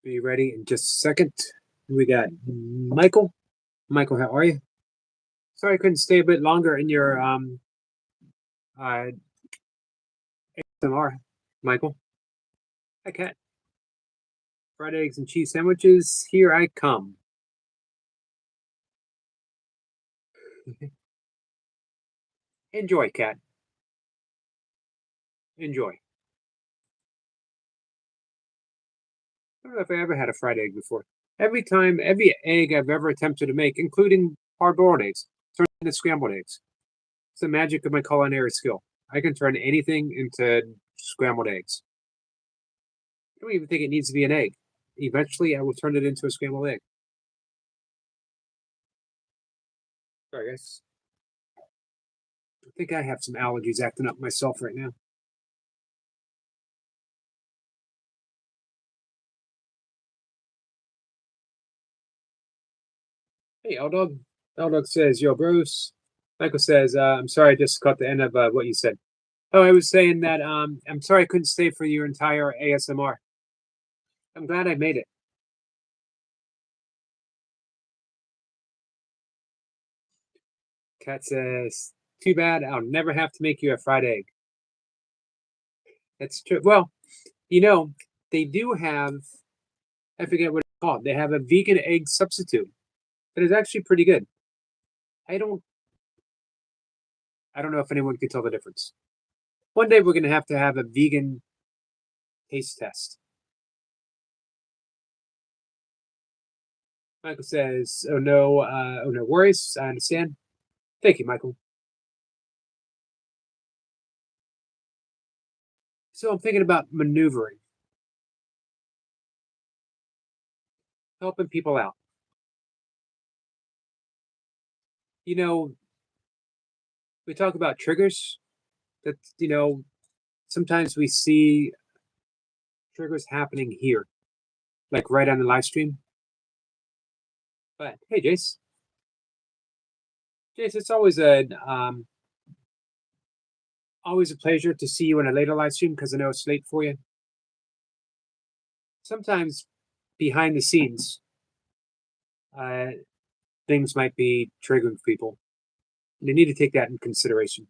Be ready in just a second. We got Michael. Michael, how are you? Sorry I couldn't stay a bit longer in your uh ASMR. Michael. Hi Cat. Fried eggs and cheese sandwiches. Here I come. Enjoy, Cat. Enjoy. I don't know if I ever had a fried egg before. Every egg I've ever attempted to make, including hard-boiled eggs, turns into scrambled eggs. It's the magic of my culinary skill. I can turn anything into scrambled eggs. I don't even think it needs to be an egg. Eventually, I will turn it into a scrambled egg. Sorry, guys. I think I have some allergies acting up myself right now. Hey, L-Dog. L-Dog says, yo, bros. Michael says, I'm sorry, I just caught the end of what you said. Oh, I was saying that I'm sorry I couldn't stay for your entire ASMR. I'm glad I made it. Cat says, too bad I'll never have to make you a fried egg. That's true. Well, you know, they do have, I forget what it's called. They have a vegan egg substitute that is actually pretty good. I don't I don't know if anyone can tell the difference. One day we're gonna to have a vegan taste test. Michael says, oh no worries. I understand. Thank you, Michael. So I'm thinking about maneuvering, helping people out. You know, we talk about triggers that, sometimes we see triggers happening here, like right on the live stream. But hey, Jace. Jace, it's always a pleasure to see you in a later live stream because I know it's late for you. Sometimes behind the scenes, uh, things might be triggering people. You need to take that in consideration.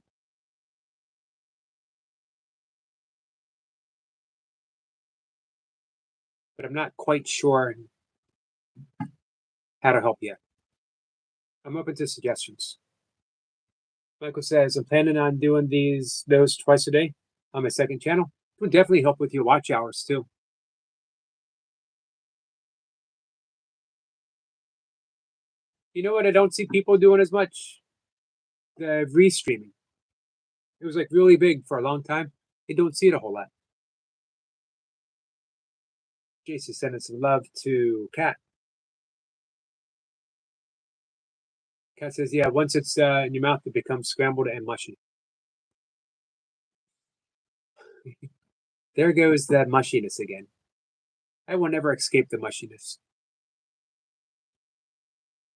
But I'm not quite sure how to help yet. I'm open to suggestions. Michael says, I'm planning on doing those twice a day on my second channel. It would definitely help with your watch hours too. You know what I don't see people doing as much? The restreaming. It was like really big for a long time. I don't see it a whole lot. Jason sending some love to Kat. Kat says, yeah, once it's in your mouth, it becomes scrambled and mushy. There goes that mushiness again. I will never escape the mushiness.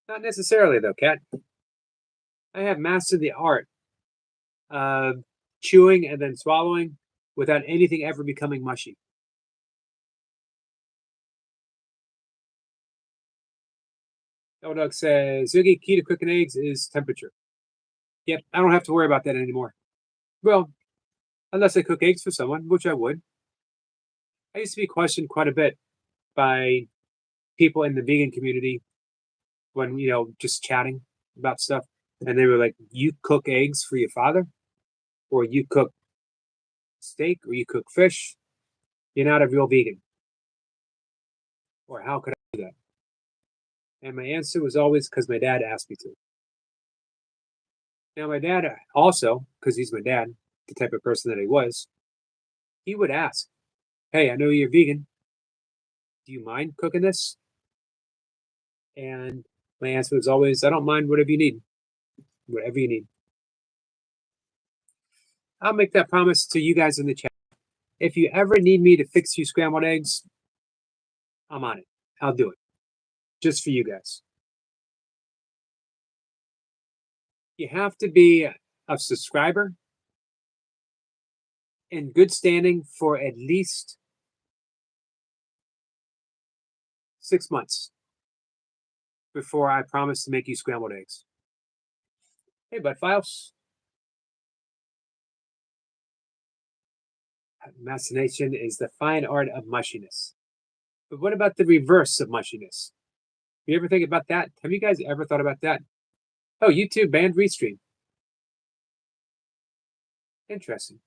Not necessarily, though, Kat. I have mastered the art of chewing and then swallowing without anything ever becoming mushy. L-Dog says, Ziggy, key to cooking eggs is temperature. Yep, I don't have to worry about that anymore. Well, unless I cook eggs for someone, which I would. I used to be questioned quite a bit by people in the vegan community when, just chatting about stuff. And they were like, you cook eggs for your father? Or you cook steak? Or you cook fish? You're not a real vegan. Or how could I do that? And my answer was always because my dad asked me to. Now, my dad also, because he's my dad, the type of person that he was, he would ask, hey, I know you're vegan. Do you mind cooking this? And my answer was always, I don't mind whatever you need. Whatever you need. I'll make that promise to you guys in the chat. If you ever need me to fix you scrambled eggs, I'm on it. I'll do it. Just for you guys. You have to be a subscriber in good standing for at least 6 months before I promise to make you scrambled eggs. Hey, Bud Files. Machination is the fine art of mushiness. But what about the reverse of mushiness? You ever think about that? Have you guys ever thought about that? Oh, YouTube banned Restream. Interesting.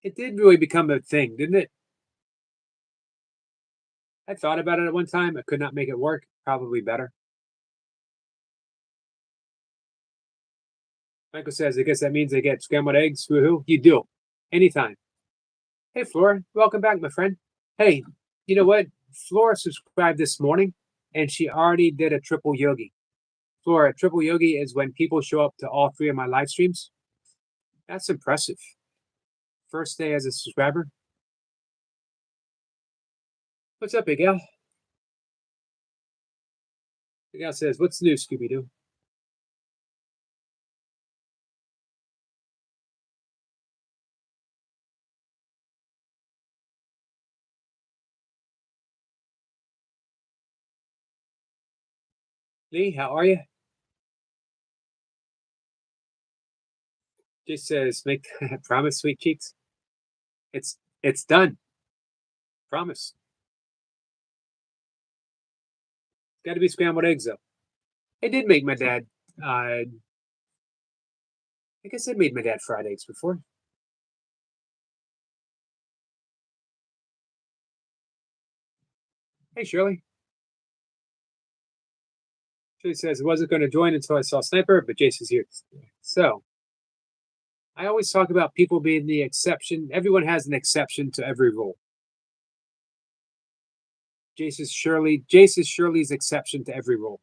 It did really become a thing, didn't it? I thought about it at one time. I could not make it work. Probably better. Michael says, I guess that means I get scrambled eggs. Woohoo. You do. Anytime. Hey, Flora. Welcome back, my friend. Hey, you know what? Flora subscribed this morning and she already did a triple yogi. Flora, triple yogi is when people show up to all 3 of my live streams. That's impressive. First day as a subscriber. What's up, Big Al? Big Al says, what's new, Scooby-Doo? Lee, how are you? Just says, make promise, sweet cheeks. It's done. Promise. Got to be scrambled eggs though. I did make my dad. I guess I made my dad fried eggs before. Hey, Shirley. Shirley says I wasn't going to join until I saw Sniper, but Jason's here. So I always talk about people being the exception. Everyone has an exception to every rule. Jason's Shirley's exception to every rule.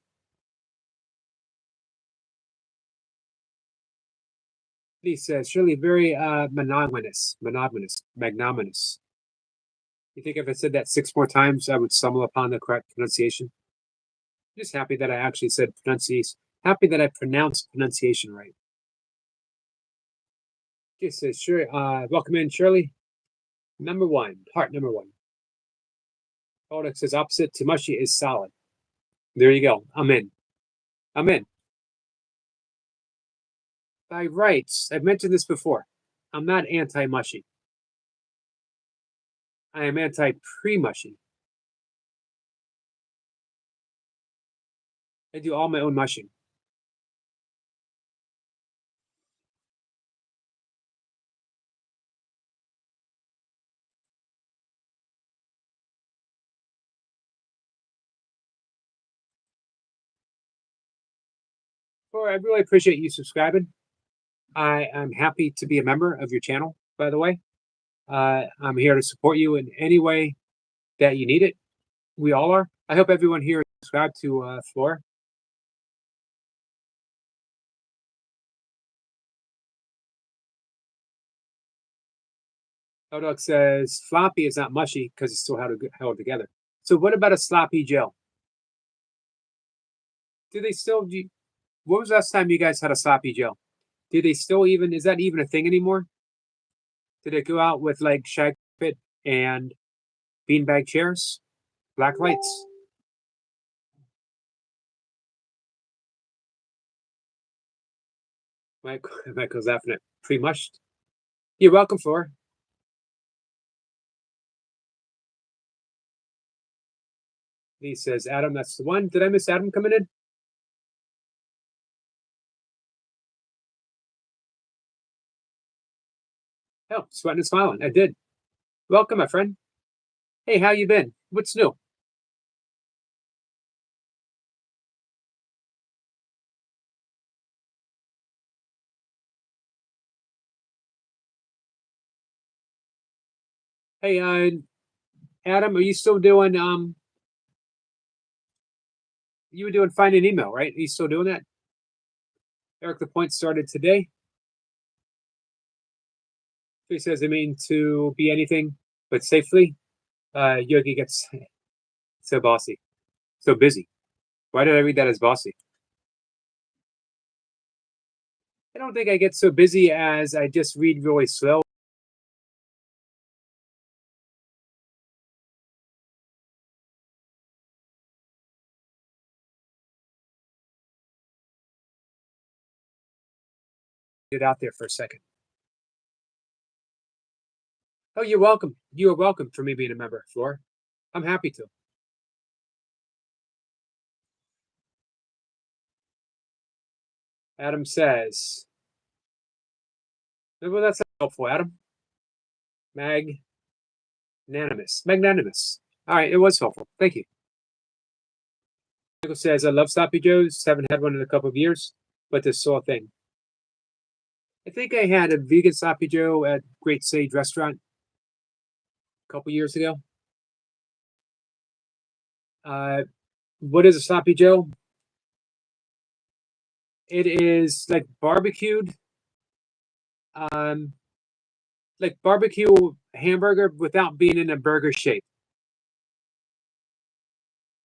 He says Shirley very magnanimous. You think if I said that 6 more times, I would stumble upon the correct pronunciation? I'm just happy that I actually said pronunciation. Happy that I pronounced pronunciation right. He says, sure. Welcome in, Shirley. Number 1, heart number 1. Codex says opposite to mushy is solid. There you go. I'm in. By rights, I've mentioned this before. I'm not anti-mushy. I am anti-pre-mushy. I do all my own mushing. I really appreciate you subscribing. I am happy to be a member of your channel, by the way. I'm here to support you in any way that you need it. We all are. I hope everyone here is subscribed to Flora. Odok says floppy is not mushy because it's still held together. So what about a sloppy Joe? Do they still? What was the last time you guys had a sloppy Joe? Do they still even? Is that even a thing anymore? Did it go out with like shag pit and beanbag chairs, black lights? Michael's laughing at pre-mushed. You're welcome, Flora. He says, Adam, that's the one. Did I miss Adam coming in? Oh, sweating and smiling. I did. Welcome, my friend. Hey, how you been? What's new? Hey, Adam, are you still doing you were doing Find an Email, right? Are you still doing that? Eric the Point started today. He says, I mean to be anything but safely. Yogi gets so bossy, so busy. Why did I read that as bossy? I don't think I get so busy as I just read really slow. Get out there for a second. Oh, you're welcome. You are welcome for me being a member, Floor. I'm happy to. Adam says, well, that's helpful, Adam. Magnanimous. All right, it was helpful. Thank you. Michael says, I love Sloppy Joes. Haven't had one in a couple of years, but this saw thing. I think I had a vegan Sloppy Joe at Great Sage Restaurant a couple years ago. What is a Sloppy Joe? It is like barbecued, um, like barbecue hamburger without being in a burger shape.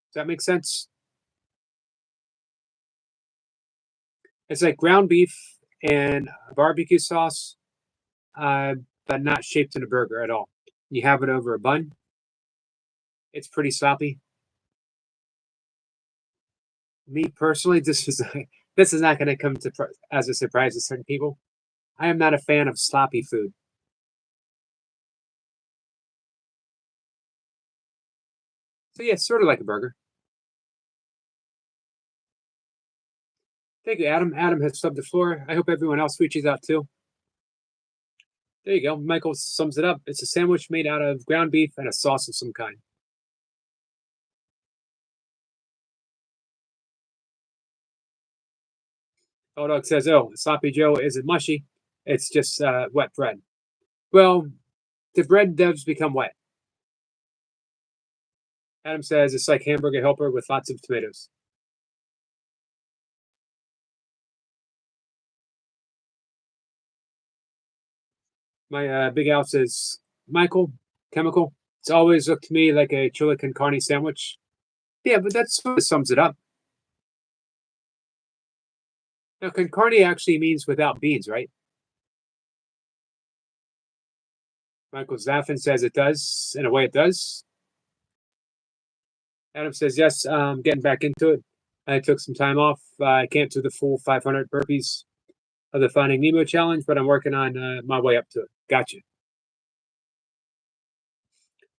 Does that make sense? It's like ground beef and barbecue sauce, but not shaped in a burger at all. You have it over a bun. It's pretty sloppy. Me personally, this is not going to come to as a surprise to certain people. I am not a fan of sloppy food. So yeah, sort of like a burger. Thank you, Adam. Adam has subbed the floor. I hope everyone else reaches out too. There you go. Michael sums it up. It's a sandwich made out of ground beef and a sauce of some kind. Dog says, "Oh, sloppy Joe isn't mushy. It's just wet bread." Well, the bread does become wet. Adam says it's like hamburger helper with lots of tomatoes. My Big Al says, Michael, chemical. It's always looked to me like a chili con carne sandwich. Yeah, but that sort of sums it up. Now, con carne actually means without beans, right? Michael Zaffin says it does. In a way, it does. Adam says, yes, getting back into it. I took some time off. I can't do the full 500 burpees of the Finding Nemo challenge, but I'm working on my way up to it. Gotcha.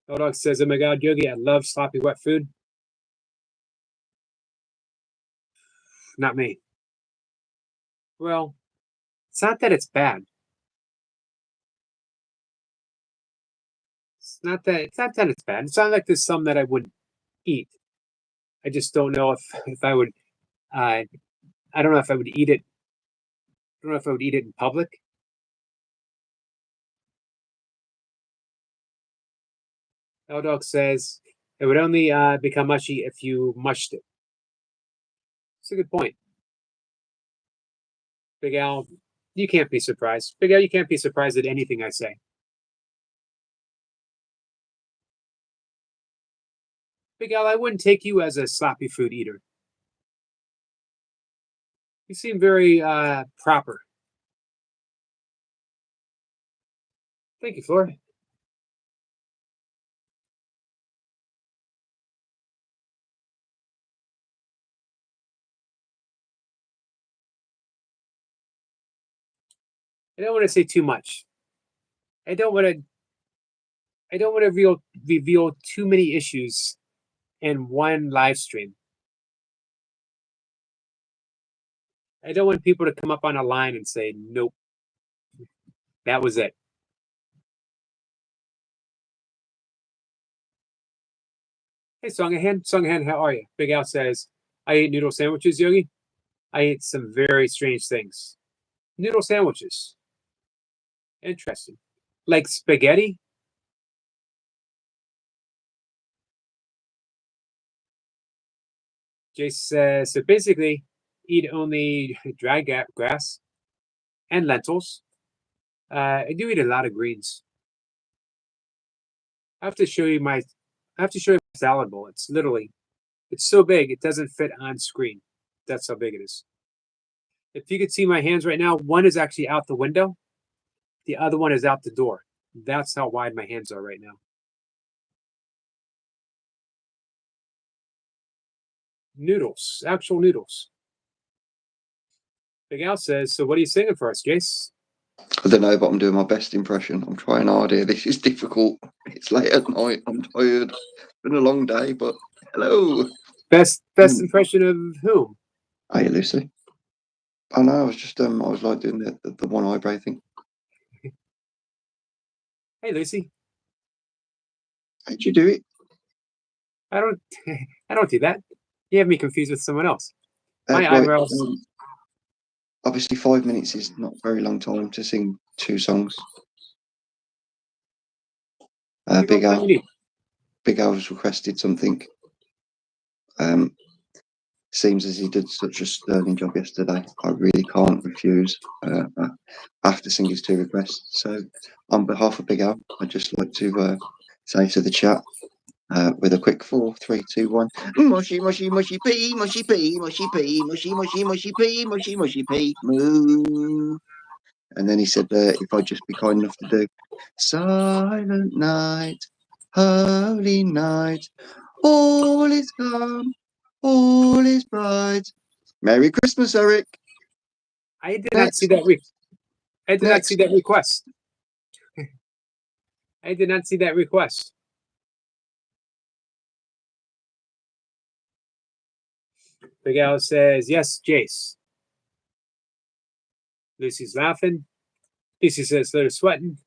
Dog says, oh my God, Yogi, I love sloppy wet food. Not me. Well, it's not that it's bad. It's not that it's bad. It's not like there's some that I wouldn't eat. I just don't know if I would. I don't know if I would eat it. I don't know if I would eat it in public. Dog says it would only become mushy if you mushed it. It's a good point. Big Al, you can't be surprised. Big Al, you can't be surprised at anything I say. Big Al, I wouldn't take you as a sloppy food eater. You seem very proper. Thank you, Flora. I don't want to say too much. I don't want to. I don't want to reveal too many issues in one live stream. I don't want people to come up on a line and say, "Nope, that was it." Hey, Songahan, how are you? Big Al says, "I ate noodle sandwiches, Yogi. I ate some very strange things. Noodle sandwiches. Interesting. Like spaghetti." Jace says, so basically, eat only dry grass and lentils. I do eat a lot of greens. I have to show you my salad bowl. It's so big it doesn't fit on screen. That's how big it is. If you could see my hands right now, one is actually out the window, the other one is out the door. That's how wide my hands are right now. Noodles, actual noodles. Big Al says, so what are you singing for us, Jace? I don't know, but I'm doing my best impression. I'm trying hard here. This is difficult. It's late at night. I'm tired. It's been a long day, but hello. Best impression of whom? Hey, Lucy. Oh no, I was just I was like doing the one eyebrow thing. Hey, Lucy. How'd you do it? I don't do that. You have me confused with someone else. My Right, eyebrows. Obviously, 5 minutes is not a very long time to sing 2 songs. Big Al's requested something. Seems as he did such a sterling job yesterday. I really can't refuse. I have to sing his 2 requests. So, on behalf of Big Al, I'd just like to say to the chat with a quick 4, 3, 2, 1. Mushy, mushy, mushy pea, mushy pea, mushy pea, mushy, mushy, mushy pea, mushy, mushy pea, moo. And then he said, if I'd just be kind enough to do Silent Night, Holy Night, all is calm, all is bright. Merry Christmas, Eric. I did not see that. I did not see that request. I did not see that request. Big Al says, yes, Jace. Lucy's laughing. Lucy says, they're sweating.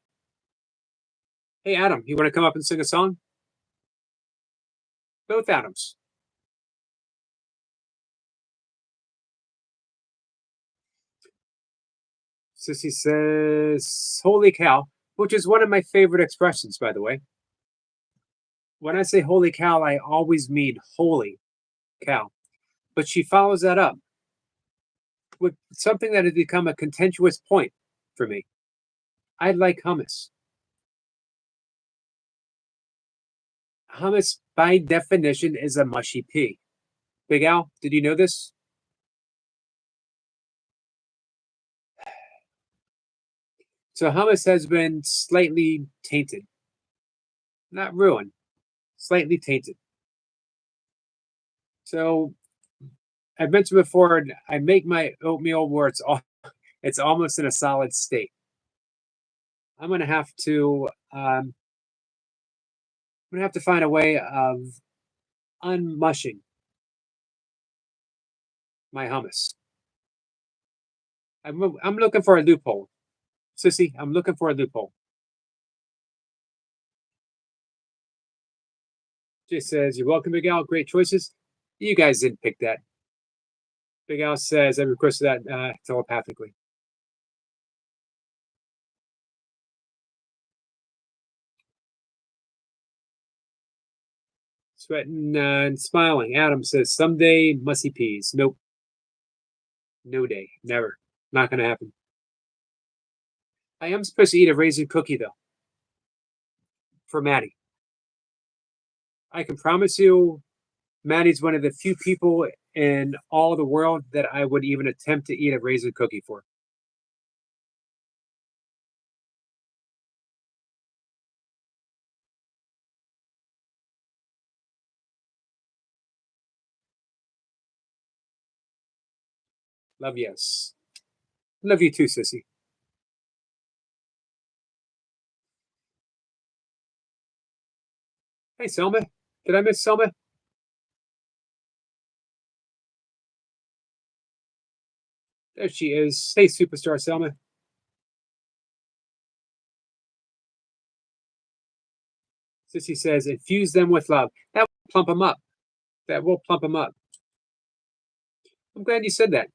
Hey, Adam, you want to come up and sing a song? Both Adams. Sissy says, holy cow, which is one of my favorite expressions, by the way. When I say holy cow, I always mean holy cow. But she follows that up with something that has become a contentious point for me. I like hummus. Hummus, by definition, is a mushy pea. Big Al, did you know this? So hummus has been slightly tainted. Not ruined, slightly tainted. So I've mentioned before, I make my oatmeal where it's almost in a solid state. I'm gonna have to find a way of unmushing my hummus. I'm looking for a loophole. Sissy, I'm looking for a loophole. Jay says, you're welcome, Big Al. Great choices. You guys didn't pick that. Big Al says, I requested that telepathically. Sweating and smiling. Adam says, someday, musty peas. Nope. No day. Never. Not going to happen. I am supposed to eat a raisin cookie, though, for Maddie. I can promise you, Maddie's one of the few people in all the world that I would even attempt to eat a raisin cookie for. Love, yes. Love you too, Sissy. Hey, Selma. Did I miss Selma? There she is. Hey, superstar Selma. Sissy says, infuse them with love. That will plump them up. That will plump them up. I'm glad you said that.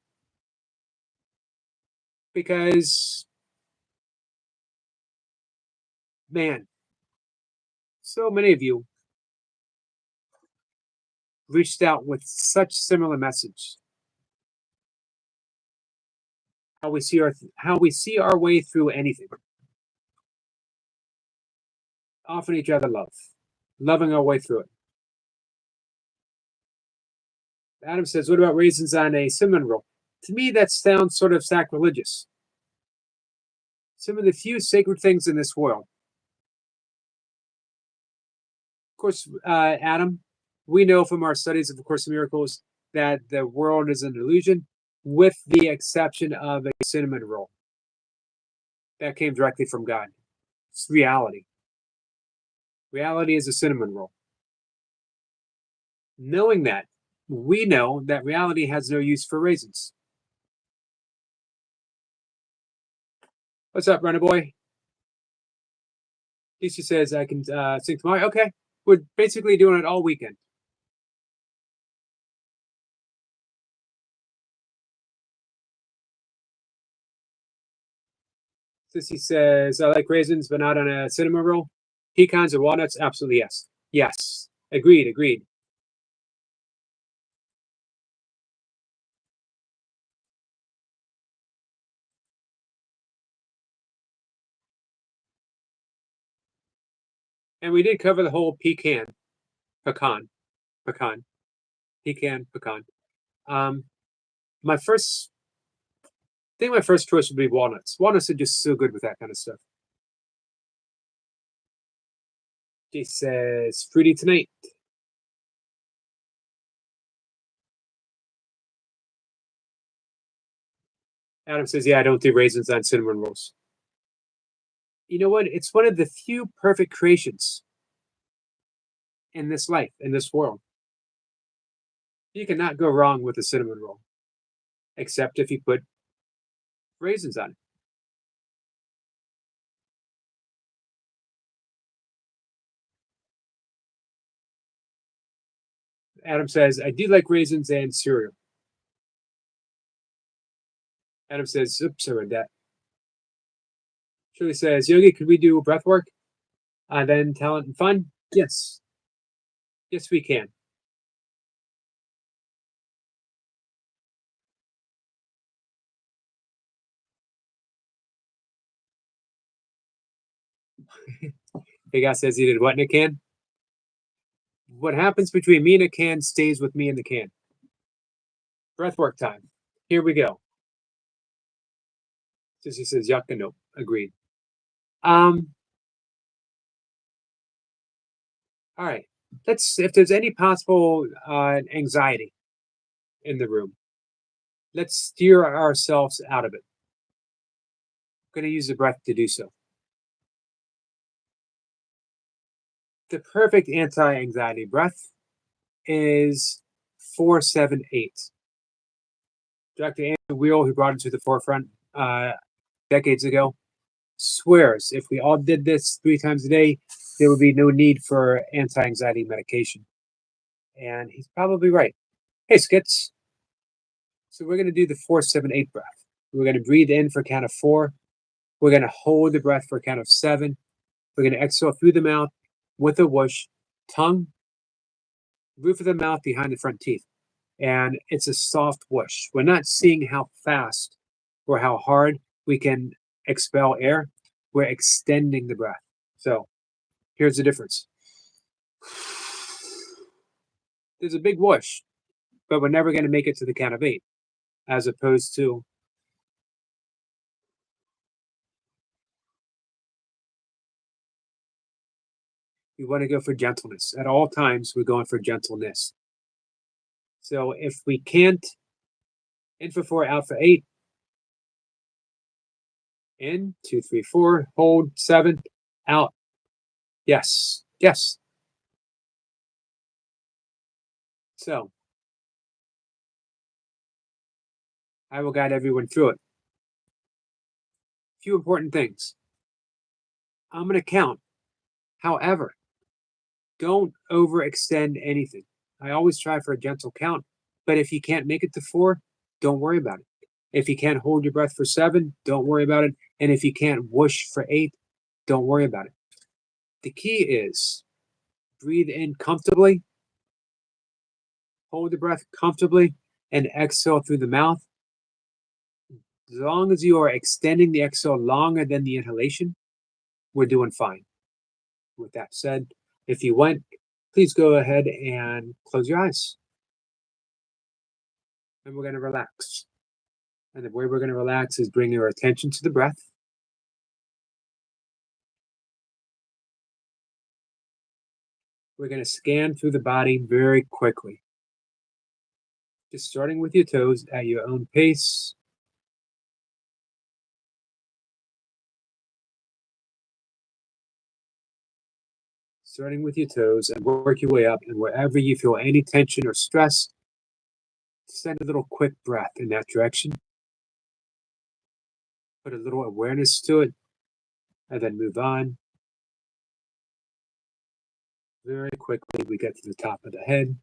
Because, man, so many of you reached out with such similar message. How we see our way through anything. Offering each other love. Loving our way through it. Adam says, what about raisins on a cinnamon roll? To me, that sounds sort of sacrilegious. Some of the few sacred things in this world. Of course, Adam, we know from our studies of A Course in Miracles that the world is an illusion. with the exception of a cinnamon roll. That came directly from God. It's reality. Reality is a cinnamon roll. Knowing that, we know that reality has no use for raisins. What's up, Runner Boy? Lisa says I can sing tomorrow. Okay, we're basically doing it all weekend. Sissy says I like raisins, but not on a cinnamon roll. Pecans or walnuts? Absolutely yes. Yes, agreed. Agreed. And we did cover the whole pecan, pecan. My first, I think my first choice would be walnuts. Walnuts are just so good with that kind of stuff. She says fruity tonight. Adam says, yeah, I don't do raisins on cinnamon rolls. You know what? It's one of the few perfect creations in this life, in this world. You cannot go wrong with a cinnamon roll, except if you put raisins on it. Adam says, I do like raisins and cereal. Adam says, oops, I read that. Shirley says, Yogi, could we do breath work? Then talent and fun? Yes. Yes, we can. Big guy says he did what in a can? What happens between me and a can stays with me in the can. Breathwork time. Here we go. Sissy says yuck and nope. Agreed. All right. If there's any possible anxiety in the room, let's steer ourselves out of it. I'm going to use the breath to do so. The perfect anti-anxiety breath is 4-7-8. Dr. Andrew Weil, who brought it to the forefront decades ago, swears if we all did this 3 times a day, there would be no need for anti-anxiety medication. And he's probably right. Hey, Skits. So we're going to do the 4-7-8 breath. We're going to breathe in for count of 4. We're going to hold the breath for count of 7. We're going to exhale through the mouth with a whoosh, tongue, roof of the mouth behind the front teeth. And it's a soft whoosh. We're not seeing how fast or how hard we can expel air. We're extending the breath. So here's the difference. There's a big whoosh, but we're never going to make it to the count of 8, as opposed to we want to go for gentleness. At all times, we're going for gentleness. So if we can't, in for 4, out for 8, in, 2, 3, 4, hold, 7, out. Yes, yes. So I will guide everyone through it. A few important things. I'm going to count. However, don't overextend anything. I always try for a gentle count, but if you can't make it to 4, don't worry about it. If you can't hold your breath for 7, don't worry about it. And if you can't whoosh for 8, don't worry about it. The key is breathe in comfortably, hold the breath comfortably, and exhale through the mouth. As long as you are extending the exhale longer than the inhalation, we're doing fine. With that said, if you went, please go ahead and close your eyes. And we're going to relax. And the way we're going to relax is bring your attention to the breath. We're going to scan through the body very quickly. Just starting with your toes at your own pace. Starting with your toes and work your way up, and wherever you feel any tension or stress, send a little quick breath in that direction. Put a little awareness to it, and then move on. Very quickly, we get to the top of the head.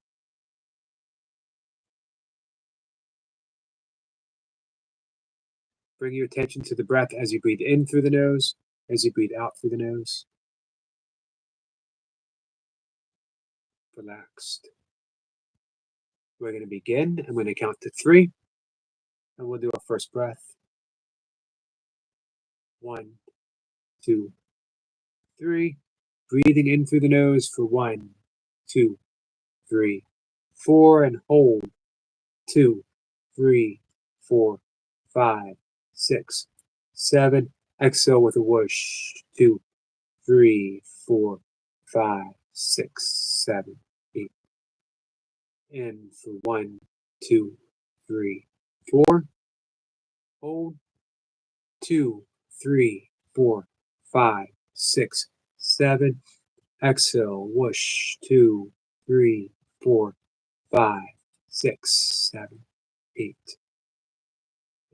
Bring your attention to the breath as you breathe in through the nose, as you breathe out through the nose. Relaxed. We're going to begin. I'm going to count to 3, and we'll do our first breath. 1, 2, 3. Breathing in through the nose for 1, 2, 3, 4, and hold. 2, 3, 4, 5, 6, 7. Exhale with a whoosh. 2, 3, 4, 5, 6, 7, 8. In for 1, 2, 3, 4. Hold. 2, 3, 4, 5, 6, 7. Exhale. Whoosh. 2, 3, 4, 5, 6, 7, 8.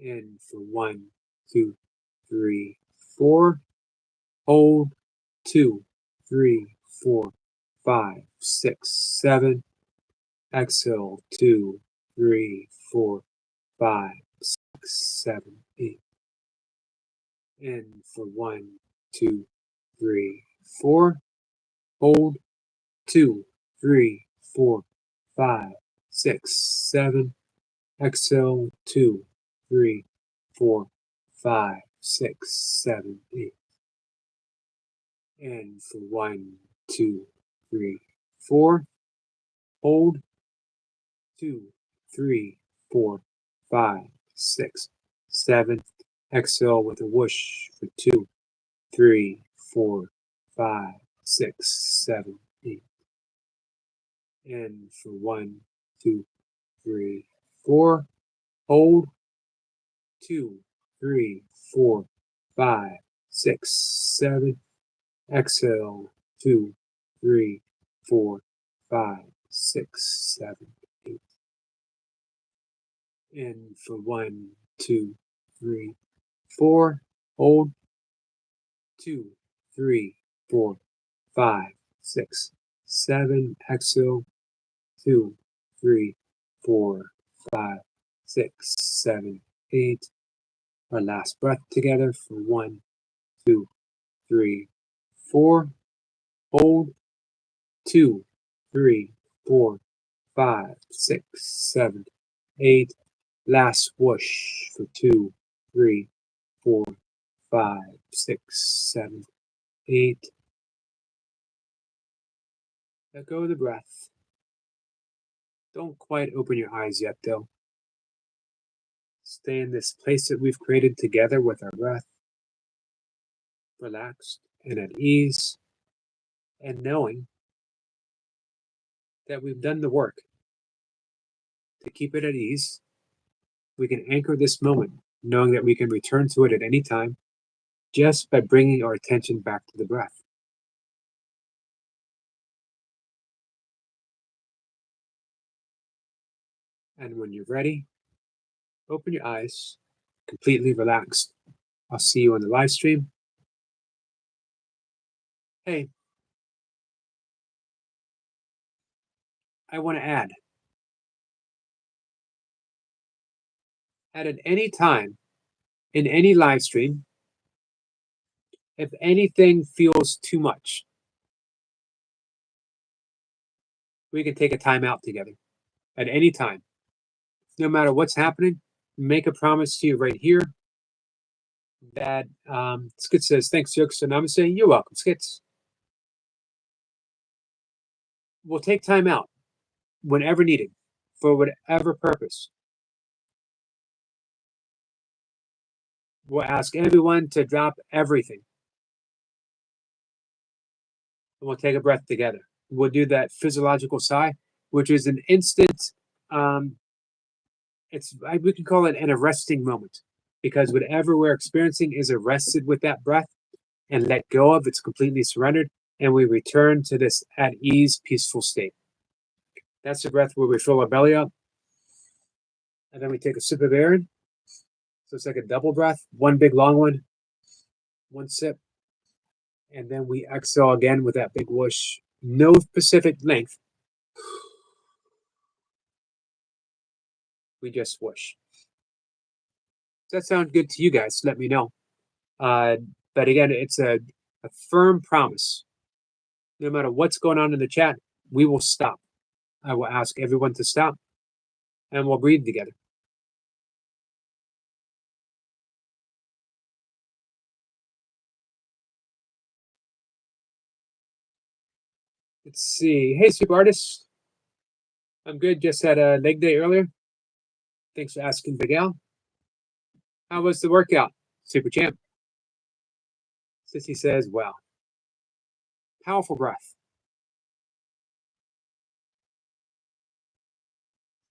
In for 1, 2, 3, 4. Hold. 2, 3, 4, 5, 6, 7. Exhale. 2, 3, 4, 5, 6, 7, 8. In for 1, 2, 3, 4. Hold. 2, 3, 4, 5, 6, 7. Exhale. 2, 3, 4, 5, 6, 7, 8. In for 1, 2, 3, 4. Hold. 2, 3, 4, 5, 6, 7. Exhale with a whoosh for 2, 3, 4, 5, 6, 7, 8. In for 1, 2, 3, 4. Hold. 2, 3, 4, 5, 6, 7. Exhale. 2, 3, 4, 5, 6, 7, 8. In for 1, 2, 3, 4. Hold. 2, 3, 4, 5, 6, 7. Exhale. 2, 3, 4, 5, 6, 7, 8. Our last breath together for 1, 2, 3, 4. Hold. 2, 3, 4, 5, 6, 7, 8. Last whoosh for 2, 3, 4, 5, 6, 7, 8. Let go of the breath. Don't quite open your eyes yet, though. Stay in this place that we've created together with our breath, relaxed and at ease, and knowing that we've done the work. To keep it at ease, we can anchor this moment, knowing that we can return to it at any time, just by bringing our attention back to the breath. And when you're ready, open your eyes, completely relaxed. I'll see you on the live stream. Hey, I want to add at any time in any live stream, if anything feels too much, we can take a time out together at any time. No matter what's happening, make a promise to you right here that Skit says, thanks, Jokes, and I'm saying, you're welcome, Skits. We'll take time out whenever needed for whatever purpose. We'll ask everyone to drop everything. And we'll take a breath together. We'll do that physiological sigh, which is an instant we can call it an arresting moment, because whatever we're experiencing is arrested with that breath and let go of. It's completely surrendered, and we return to this at ease, peaceful state. That's the breath where we fill our belly up, and then we take a sip of air in. So it's like a double breath, one big long one sip, and then we exhale again with that big whoosh. No specific length. We just whoosh. Does that sound good to you guys? Let me know. But again, it's a firm promise. No matter what's going on in the chat, we will stop. I will ask everyone to stop, and we'll breathe together. Let's see. Hey, Super Artist. I'm good. Just had a leg day earlier. Thanks for asking, Big Al. How was the workout, Super Champ? Sissy says, wow. Powerful breath.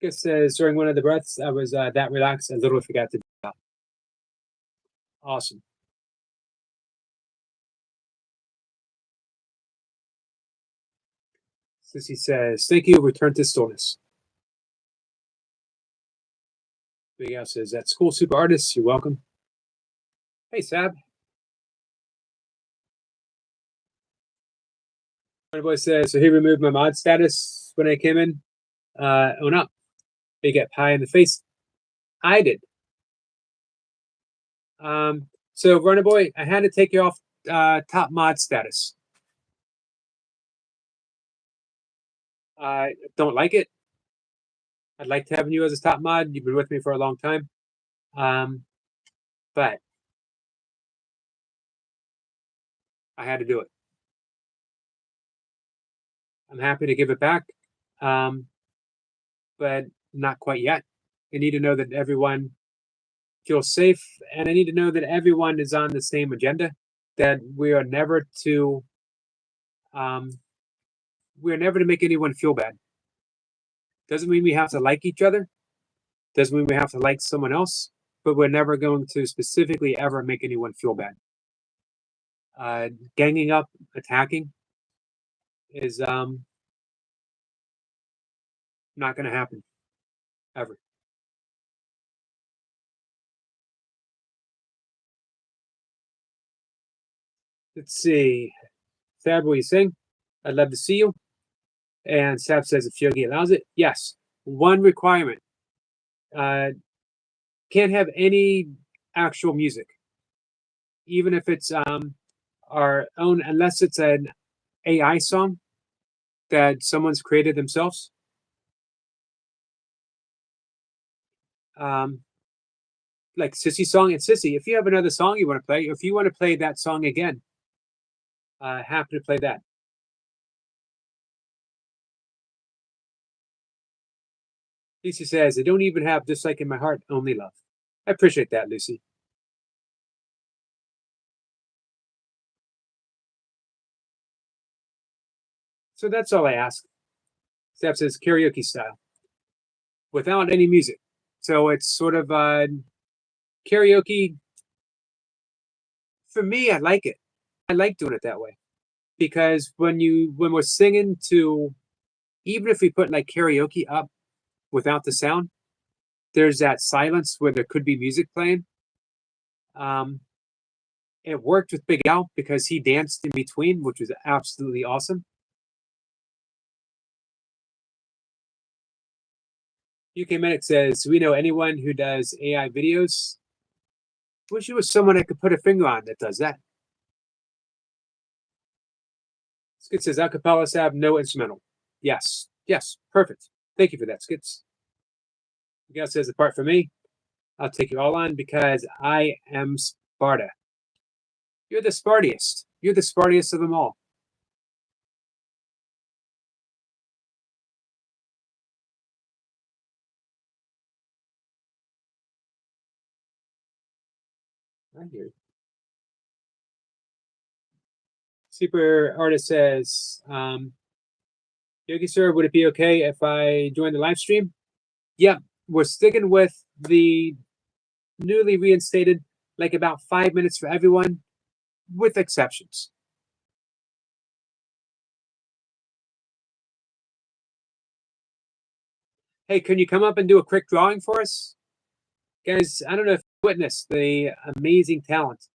Guess says, during one of the breaths, I was that relaxed, I literally forgot to do that. Awesome. Sissy says, thank you, return to stillness. Big Al says, that's cool, Super Artist, you're welcome. Hey, Sab. My boy says, so he removed my mod status when I came in. Own up. They get pie in the face. I did. So Runner Boy, I had to take you off top mod status. I don't like it. I'd like to have you as a top mod. You've been with me for a long time. But I had to do it. I'm happy to give it back, but not quite yet. I need to know that everyone feels safe, and I need to know that everyone is on the same agenda, that we are never to make anyone feel bad. Doesn't mean we have to like each other. Doesn't mean we have to like someone else, but we're never going to specifically ever make anyone feel bad. Ganging up, attacking is not going to happen ever. Let's see. Sab, will you sing? I'd love to see you. And Sab says if Yogi allows it, yes. One requirement: can't have any actual music, even if it's our own, unless it's an AI song that someone's created themselves. Like Sissy song. And Sissy, if you have another song you want to play, if you want to play that song again, happy to play that. Lucy says, I don't even have dislike in my heart, only love. I appreciate that, Lucy. So that's all I ask. Steph says karaoke style, without any music. So it's sort of karaoke. For me, I like it. I like doing it that way, because when we're singing to, even if we put like karaoke up without the sound, there's that silence where there could be music playing. It worked with Big Al because he danced in between, which was absolutely awesome. UK Medic says, do we know anyone who does AI videos? Wish it was someone I could put a finger on that does that. Skid says, acapella Sab, no instrumental. Yes, perfect. Thank you for that, Skids. Miguel says, apart from me, I'll take you all on because I am Sparta. You're the Spartiest. You're the Spartiest of them all. I hear you. Super Artist says, Yogi Sir, would it be okay if I join the live stream? Yeah, we're sticking with the newly reinstated, like about 5 minutes for everyone, with exceptions. Hey, can you come up and do a quick drawing for us? Guys, I don't know if you witnessed the amazing talent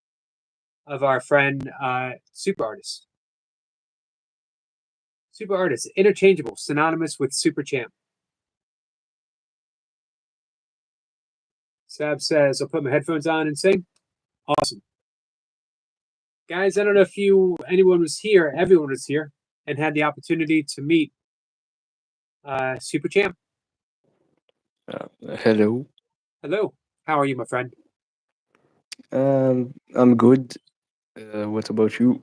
of our friend Super Artist. Super Artist, interchangeable, synonymous with Super Champ. Sab says, I'll put my headphones on and sing. Awesome. Guys, I don't know if anyone was here, everyone was here, and had the opportunity to meet Super Champ. Hello. Hello. How are you, my friend? I'm good. What about you?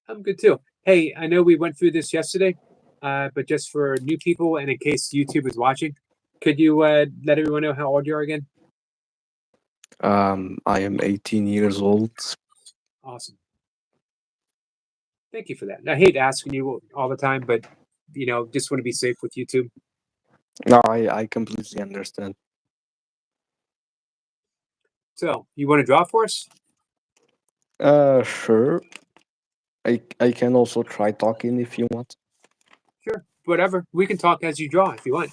I'm good too. Hey, I know we went through this yesterday, but just for new people and in case YouTube is watching, could you let everyone know how old you are again? I am 18 years old. Awesome. Thank you for that. I hate asking you all the time, but just want to be safe with YouTube. No, I completely understand. So, you want to draw for us? Sure. I can also try talking if you want. Sure. Whatever. We can talk as you draw if you want.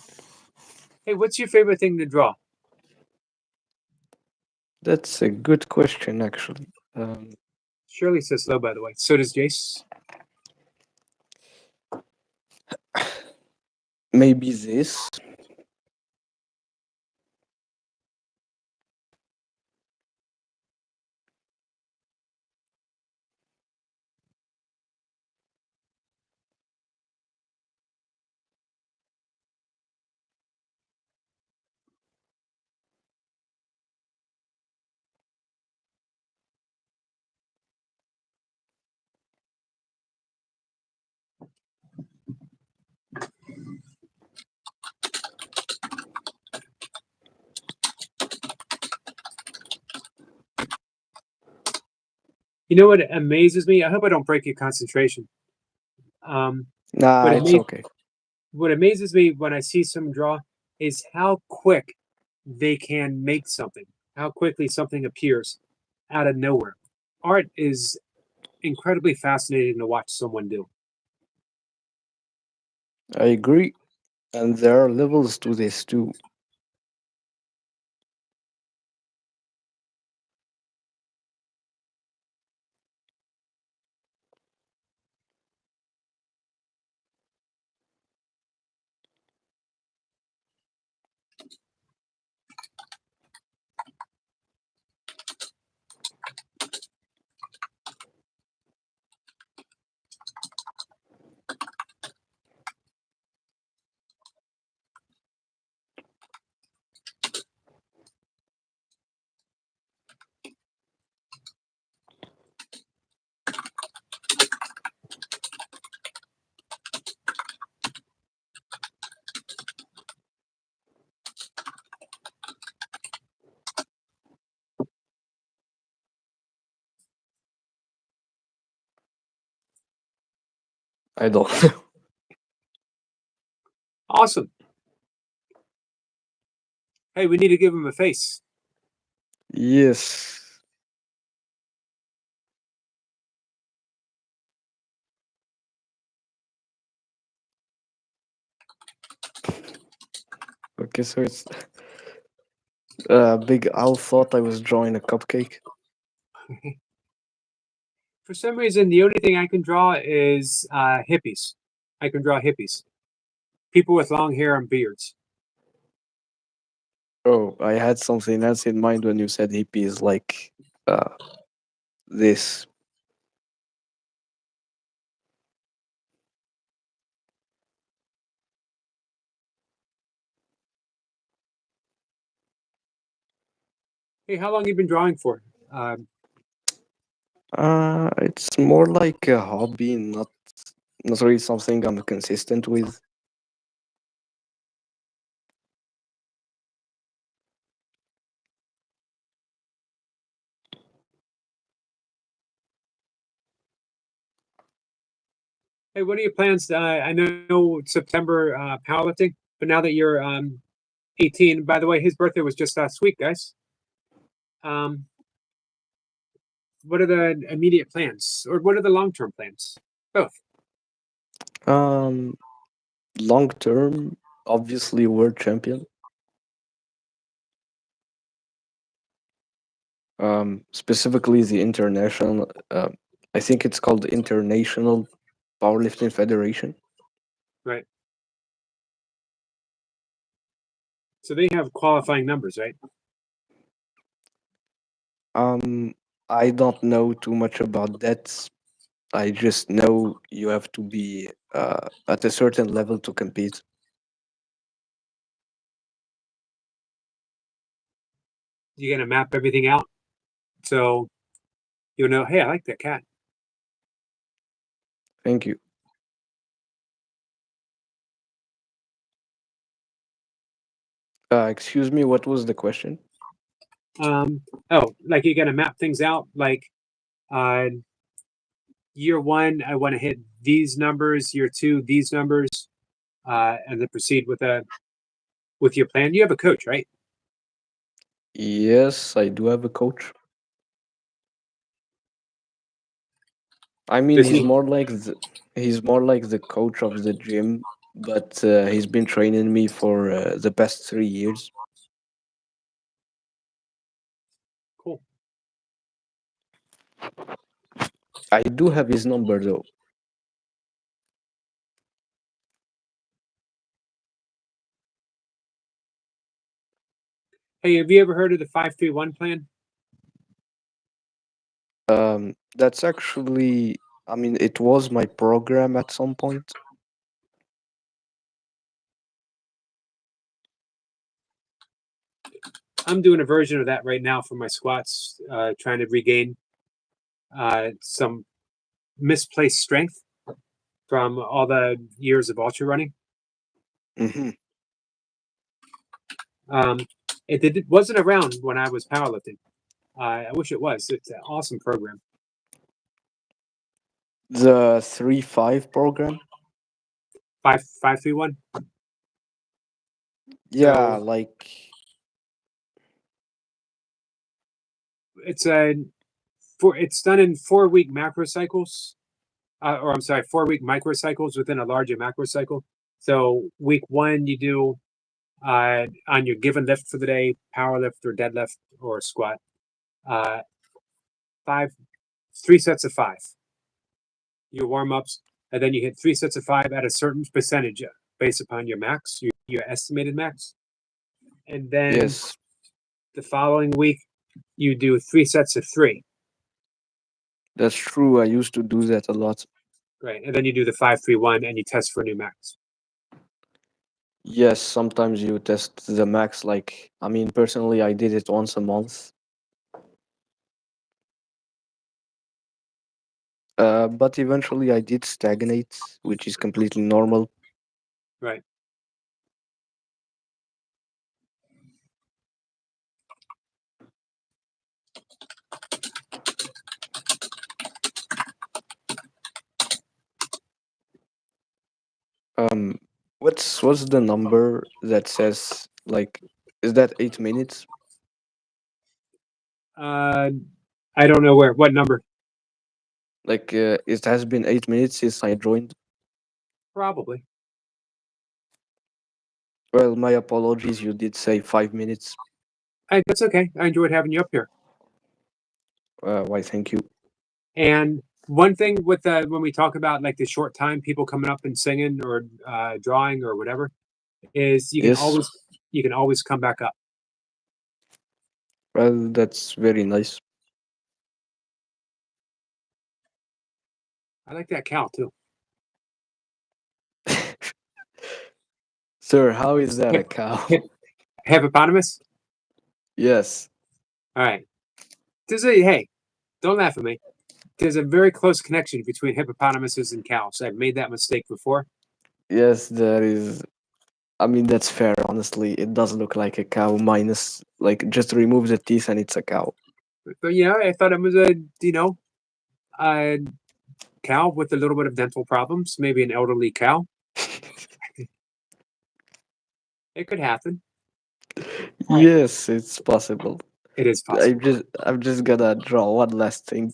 Hey, what's your favorite thing to draw? That's a good question, actually. Shirley says hello, by the way. So does Jace. Maybe this. You know what amazes me? I hope I don't break your concentration. Nah, it's okay. What amazes me when I see someone draw is how quick they can make something, how quickly something appears out of nowhere. Art is incredibly fascinating to watch someone do. I agree. And there are levels to this too. I don't know. Awesome. Hey, we need to give him a face. Yes. Okay, so it's Big Al thought I was drawing a cupcake. For some reason, the only thing I can draw is hippies. I can draw hippies. People with long hair and beards. Oh, I had something else in mind when you said hippies, like this. Hey, how long you been drawing for? It's more like a hobby, not really something I'm consistent with. Hey, what are your plans? I know September powerlifting, but now that you're 18. By the way, his birthday was just last week, guys. What are the immediate plans, or what are the long-term plans? Both. Long term, obviously world champion. Specifically the international. I think it's called International Powerlifting Federation. Right. So they have qualifying numbers, right? I don't know too much about that. I just know you have to be at a certain level to compete. You're gonna map everything out, so you'll know. Hey, I like that cat. Thank you. Excuse me, what was the question? Oh, like you're gonna map things out. Like, year one, I want to hit these numbers. Year two, these numbers, and then proceed with your plan. You have a coach, right? Yes, I do have a coach. I mean, Does he? he's more like the coach of the gym, but he's been training me for the past 3 years. Cool. I do have his number though. Hey, have you ever heard of the 5-3-1 plan? That's actually, I mean, it was my program at some point. I'm doing a version of that right now for my squats, trying to regain some misplaced strength from all the years of ultra running. Hmm. It wasn't around when I was powerlifting. I wish it was. It's an awesome program. The 3-5 program. 5-3-1. Yeah, So like it's it's done in 4-week macro cycles, or I'm sorry, 4-week microcycles within a larger macro cycle. So week one, you do on your given lift for the day, power lift or deadlift or squat, uh, 3 sets of 5. Your warm ups, and then you hit 3 sets of 5 at a certain percentage based upon your max, your estimated max. And then yes, the following week, you do 3 sets of 3. that's true. I used to do that a lot. Right. And then you do the 5-3-1 and you test for a new max. Yes, sometimes you test the max. Like, I mean, personally, I did it once a month. But eventually I did stagnate, which is completely normal. Right. Um, what's the number that says like, is that 8 minutes? I don't know what number. Like, it has been 8 minutes since I joined. Probably. Well, my apologies. You did say 5 minutes. That's okay. I enjoyed having you up here. Why? Thank you. And one thing with when we talk about like the short time people coming up and singing or drawing or whatever, is Yes. you can always come back up. Well, that's very nice. I like that cow too. Sir, how is that a cow? Hippopotamus. Yes. All right. Hey, don't laugh at me. There's a very close connection between hippopotamuses and cows. I've made that mistake before. Yes, there is. I mean, that's fair, honestly. It does look like a cow, minus, like, just remove the teeth and it's a cow. But I thought it was a cow with a little bit of dental problems, maybe an elderly cow. It could happen. Yes, it's possible. It is possible. I'm just gonna draw one last thing.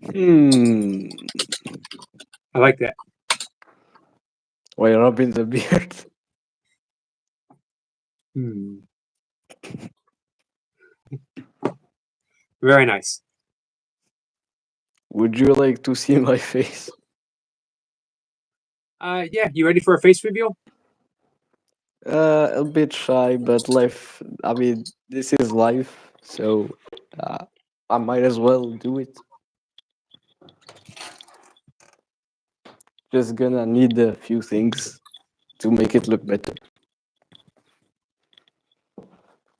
Hmm. I like that. Why rubbing the beard? Hmm. Very nice. Would you like to see my face? Yeah, you ready for a face reveal? A bit shy, but life. I mean, this is life, so I might as well do it. Just gonna need a few things to make it look better.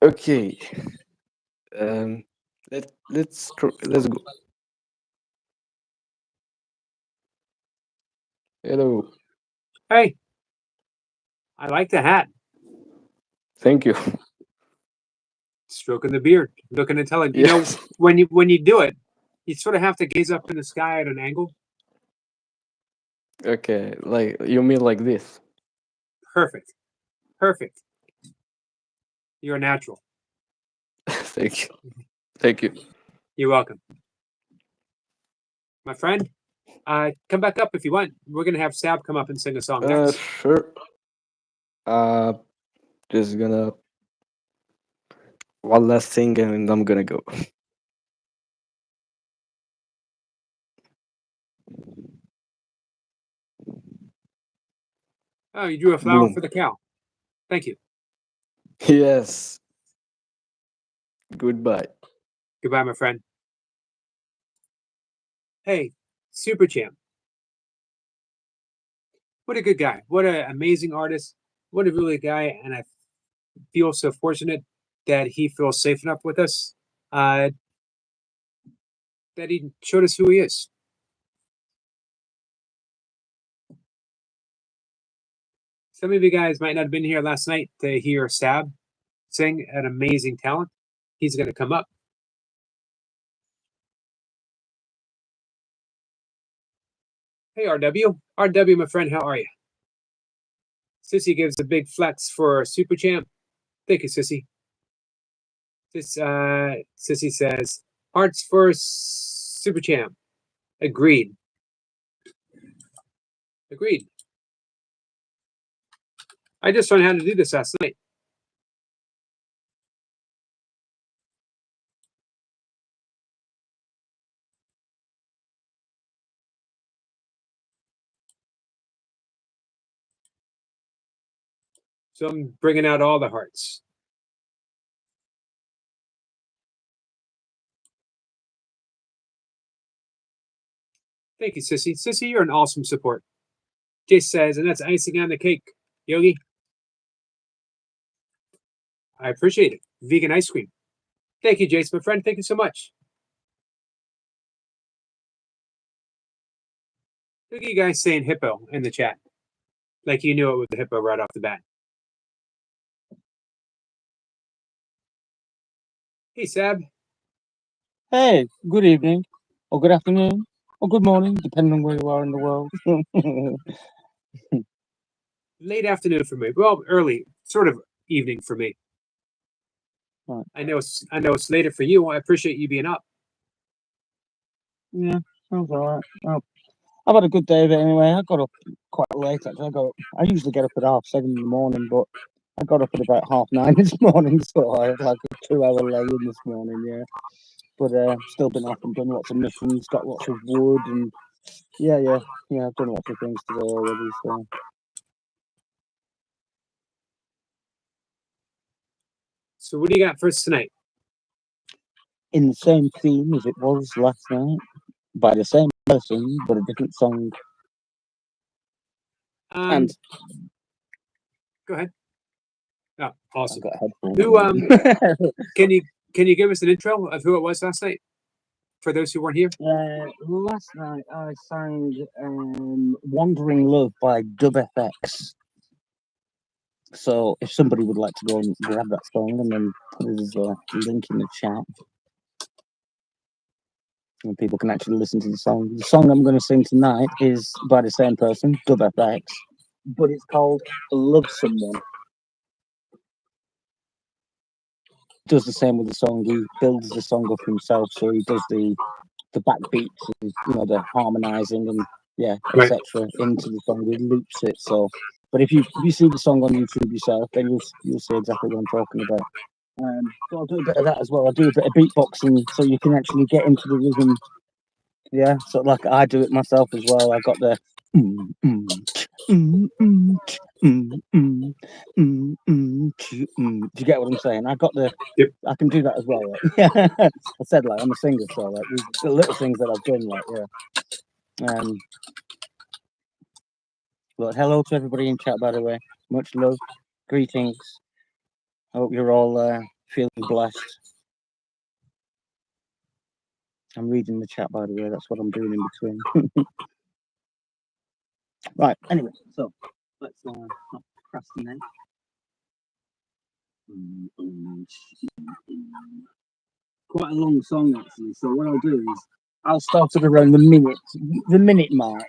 Okay. Um. Let's go. Hello. Hey, I like the hat. Thank you. Stroking the beard, looking intelligent. You know, Yes. when you do it, you sort of have to gaze up in the sky at an angle. Okay. Like you mean like this? Perfect. Perfect. You're a natural. Thank you. Thank you. You're welcome. My friend, come back up if you want. We're gonna have Sab come up and sing a song next. Sure. Uh, just gonna one last thing and I'm gonna go. Oh, you drew a flower Boom. for the cow. Thank you. Yes. Goodbye. Goodbye, my friend. Hey, Super Champ. What a good guy. What an amazing artist. What a really guy. And I feel so fortunate that he feels safe enough with us. That he showed us who he is. Some of you guys might not have been here last night to hear Sab sing an amazing talent. He's going to come up. Hey, RW. RW, my friend, how are you? Sissy gives a big flex for Super Champ. Thank you, Sissy. Sissy says, hearts for Super Champ. Agreed. Agreed. I just learned how to do this last night. So I'm bringing out all the hearts. Thank you, Sissy. Sissy, you're an awesome support. Jace says, and that's icing on the cake. Yogi, I appreciate it. Vegan ice cream. Thank you, Jace, my friend. Thank you so much. Look at you guys saying hippo in the chat. Like you knew it was a hippo right off the bat. Hey, Sab. Hey, good evening, or good afternoon, or good morning, depending on where you are in the world. Late afternoon for me. Well, early, sort of evening for me. Right. I know it's later for you. I appreciate you being up. Yeah, sounds alright. Well, I've had a good day of it anyway. I got up quite late actually. I usually get up at 7:30 in the morning, but I got up at about 9:30 this morning, so I had like a 2-hour lay-in this morning. Yeah, but still been off and done lots of missions, got lots of wood, and yeah, I've done lots of things today already. So So what do you got for us tonight? in the same theme as it was last night. by the same person but a different song. And Go ahead. Oh, I've awesome. got a headphone. Who can you give us an intro of who it was last night for those who weren't here? Last night I sang "Wandering Love" by Dub FX. So if somebody would like to go and grab that song and then put it as a link in the chat, and people can actually listen to the song. The song I'm going to sing tonight is by the same person, Dub FX, but it's called "Love Someone." Does the same with the song. He builds the song up himself, so he does the backbeats and the harmonizing and Right. etc. into the song. He loops it. So, but if you see the song on YouTube yourself, then you'll see exactly what I'm talking about. So I'll do a bit of that as well. I'll do a bit of beatboxing so you can actually get into the rhythm. Yeah, so like I do it myself as well. I got the do you get what I'm saying? I got the Yep. I can do that as well. Like. Yeah, I said like I'm a singer, so like the little things that I've done, like But hello to everybody in chat, by the way. Much love, greetings. I hope you're all feeling blessed. I'm reading the chat, by the way. That's what I'm doing in between. Right. Anyway, so let's not procrastinate. Quite a long song actually. So what I'll do is I'll start at around the minute mark,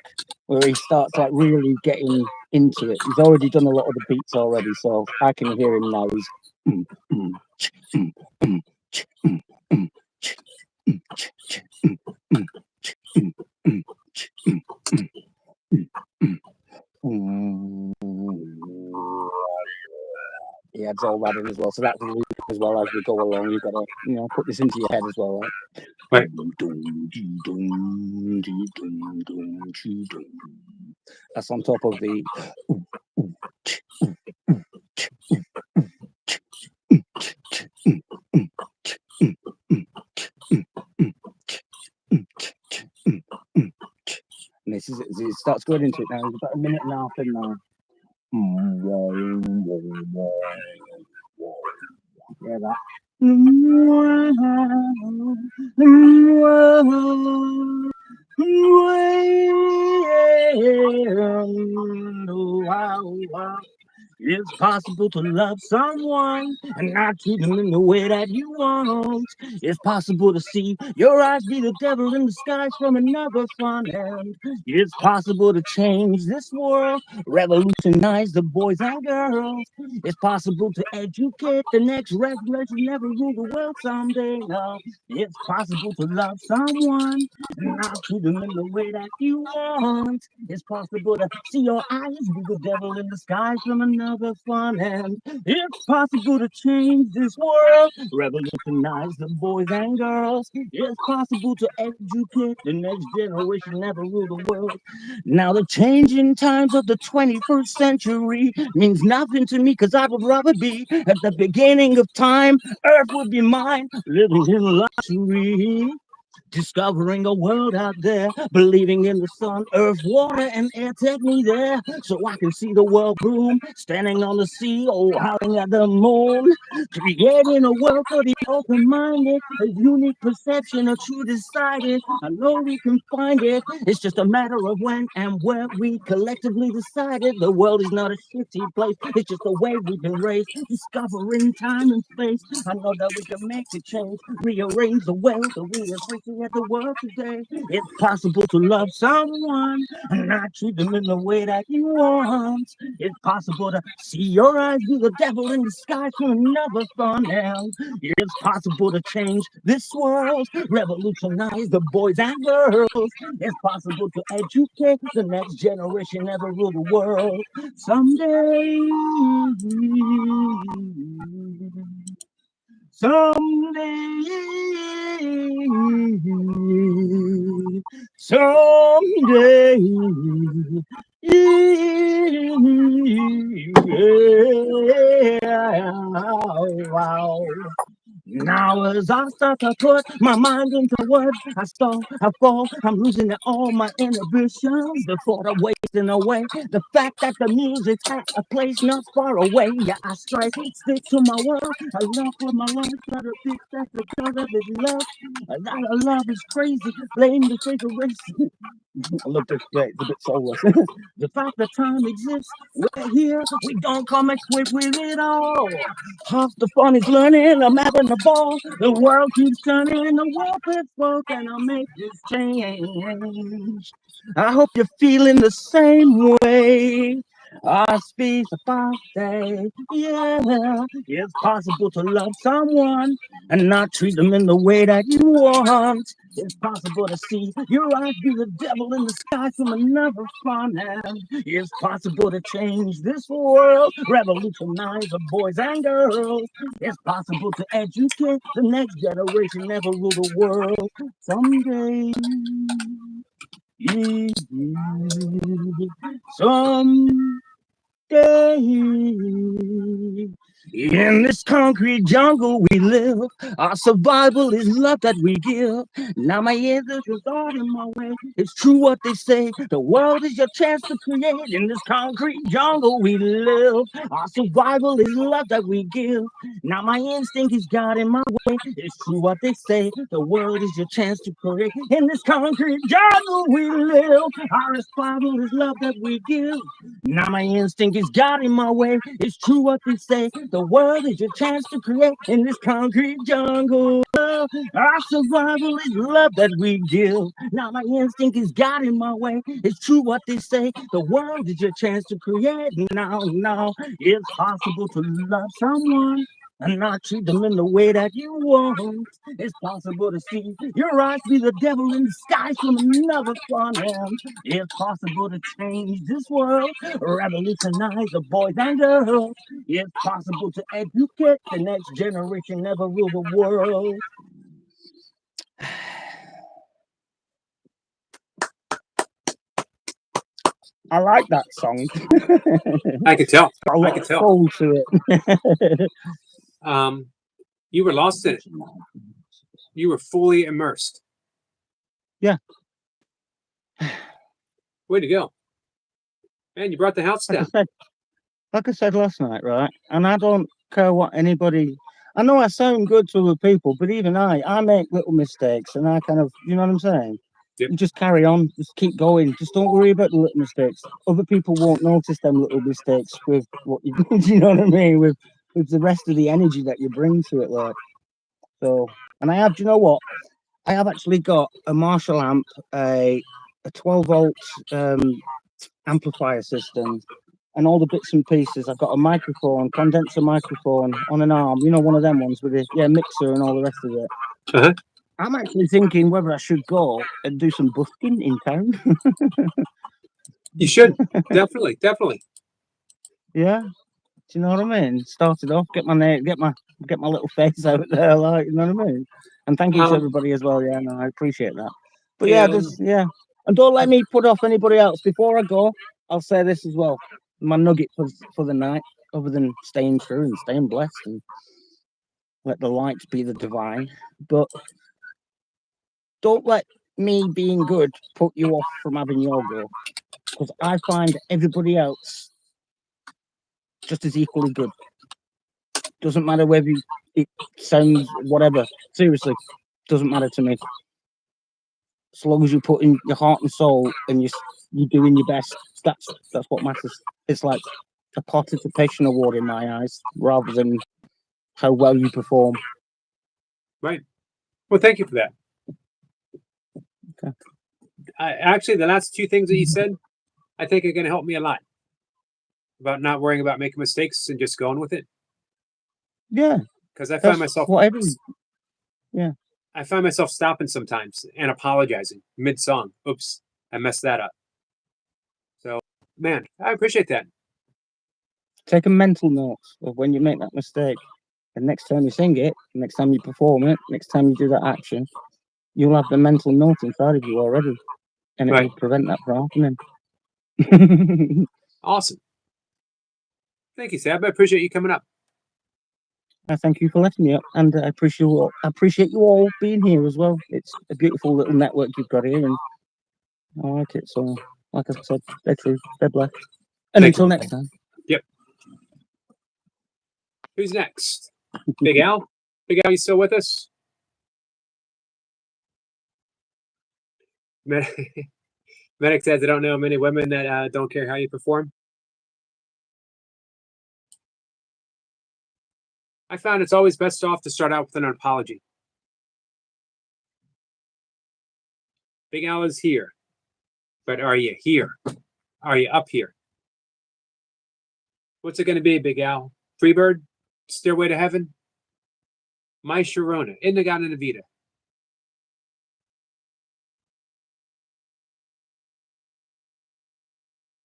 where he starts like really getting into it. He's already done a lot of the beats already, so I can hear him now. He adds all that in as well, so that's loop as well as we go along. You've got to, put this into your head as well, right? Right. That's on top of the. And this is it starts going into it now. There's about a minute and a half in now. Yeah, that. It's possible to love someone and not treat them in the way that you want. It's possible to see your eyes be the devil in disguise from another front end. It's possible to change this world, revolutionize the boys and girls. It's possible to educate the next regulation, never rule the world someday. No, it's possible to love someone and not treat them in the way that you want. It's possible to see your eyes be the devil in disguise from another front end. It's possible to change this world, revolutionize the boys and girls. It's possible to educate the next generation, never rule the world. Now the changing times of the 21st century means nothing to me, because I would rather be at the beginning of time. Earth would be mine, living in luxury. Discovering a world out there, believing in the sun, earth, water, and air. Take me there so I can see the world bloom. Standing on the sea, oh, howling at the moon. Creating a world for the open-minded, a unique perception, a true decided. I know we can find it. It's just a matter of when and where we collectively decided. The world is not a shitty place. It's just the way we've been raised. Discovering time and space. I know that we can make a change. Rearrange the world that we are facing at the world today. It's possible to love someone and not treat them in the way that you want. It's possible to see your eyes be the devil in disguise from another front end. It's possible to change this world, revolutionize the boys and girls. It's possible to educate the next generation, never rule the world someday. Someday, yeah, wow. now as I start to put my mind into words, I stall, I fall, I'm losing all my inhibitions. The thought of wasting away, the fact that the music's at a place not far away. Yeah, I stray, stick to my word. I love for my life, not a bitch that's the girl of his love. That I love is crazy, blame the fake race. I love this bit, it's a bit soulless. The fact that time exists, we're here, we don't come equipped with it all. Half the fun is learning, I'm having a ball. The world keeps turning, the world is broken, I'll make this change. I hope you're feeling the same way. I speak about day, yeah. It's possible to love someone and not treat them in the way that you want. It's possible to see your eyes be the devil in the sky from another planet. It's possible to change this world, revolutionize the boys and girls. It's possible to educate the next generation, never rule the world someday. Someday. In this concrete jungle we live, our survival is love that we give. Now my ears are just all in my way. It's true what they say, the world is your chance to create. In this concrete jungle we live, our survival is love that we give. Now my instinct is God in my way. It's true what they say, the world is your chance to create. In this concrete jungle we live, our survival is love that we give. Now my instinct is God in my way. It's true what they say, the world is your chance to create. In this concrete jungle, our survival is love that we give. Now my instinct is God in my way. It's true what they say, the world is your chance to create. Now, it's possible to love someone and not treat them in the way that you want. It's possible to see your eyes be the devil in disguise from another planet. It's possible to change this world, revolutionize the boys and girls. It's possible to educate the next generation, never rule the world. I like that song. I could tell. Got a I lot could of tell. soul to it. You were lost in it. You were fully immersed. Yeah. Way to go. Man, you brought the house down. Like I said last night, right? And I don't care what anybody. I know I sound good to other people, but even I make little mistakes, and I kind of, you know what I'm saying? Yep. You just carry on, just keep going, just don't worry about the little mistakes. Other people won't notice them little mistakes with what you do. You know what I mean? With the rest of the energy that you bring to it, like. So, and I have. Do you know what? I have actually got a Marshall amp, a 12-volt amplifier system, and all the bits and pieces. I've got a microphone, condenser microphone on an arm, you know, one of them ones with a mixer and all the rest of it. Uh-huh. I'm actually thinking whether I should go and do some busking in town. You should. Definitely. Yeah, do you know what I mean? Start it off, get my name, get my little face out there, like, you know what I mean? And thank you to everybody as well. Yeah, no, I appreciate that. But yeah, and don't let me put off anybody else. Before I go, I'll say this as well. My nugget for the night, other than staying true and staying blessed and let the light be the divine. But don't let me being good put you off from having your go. Because I find everybody else just as equally good. Doesn't matter whether it sounds whatever. Seriously, doesn't matter to me. As long as you put in your heart and soul and you're doing your best, that's what matters. It's like a participation award in my eyes, rather than how well you perform. Right. Well, thank you for that. Okay. Actually, the last two things that you said, I think are going to help me a lot. About not worrying about making mistakes and just going with it. Yeah. Because I find myself. Whatever. Yeah. I find myself stopping sometimes and apologizing mid-song. Oops, I messed that up. So, man, I appreciate that. Take a mental note of when you make that mistake. And next time you sing it, next time you perform it, next time you do that action, you'll have the mental note inside of you already. And it will prevent that from happening. Awesome. Thank you, Sab. I appreciate you coming up. I thank you for letting me up, and I appreciate you all being here as well. It's a beautiful little network you've got here, and I like it. So, like I said, stay true, stay black, and Thank until you. next time. Who's next? Big Al? Big Al, you still with us? Medic says, I don't know many women that don't care how you perform. I found it's always best off to start out with an apology. Big Al is here. But are you here? Are you up here? What's it going to be, Big Al? Freebird? Stairway to Heaven? My Sharona? Inagata Navita?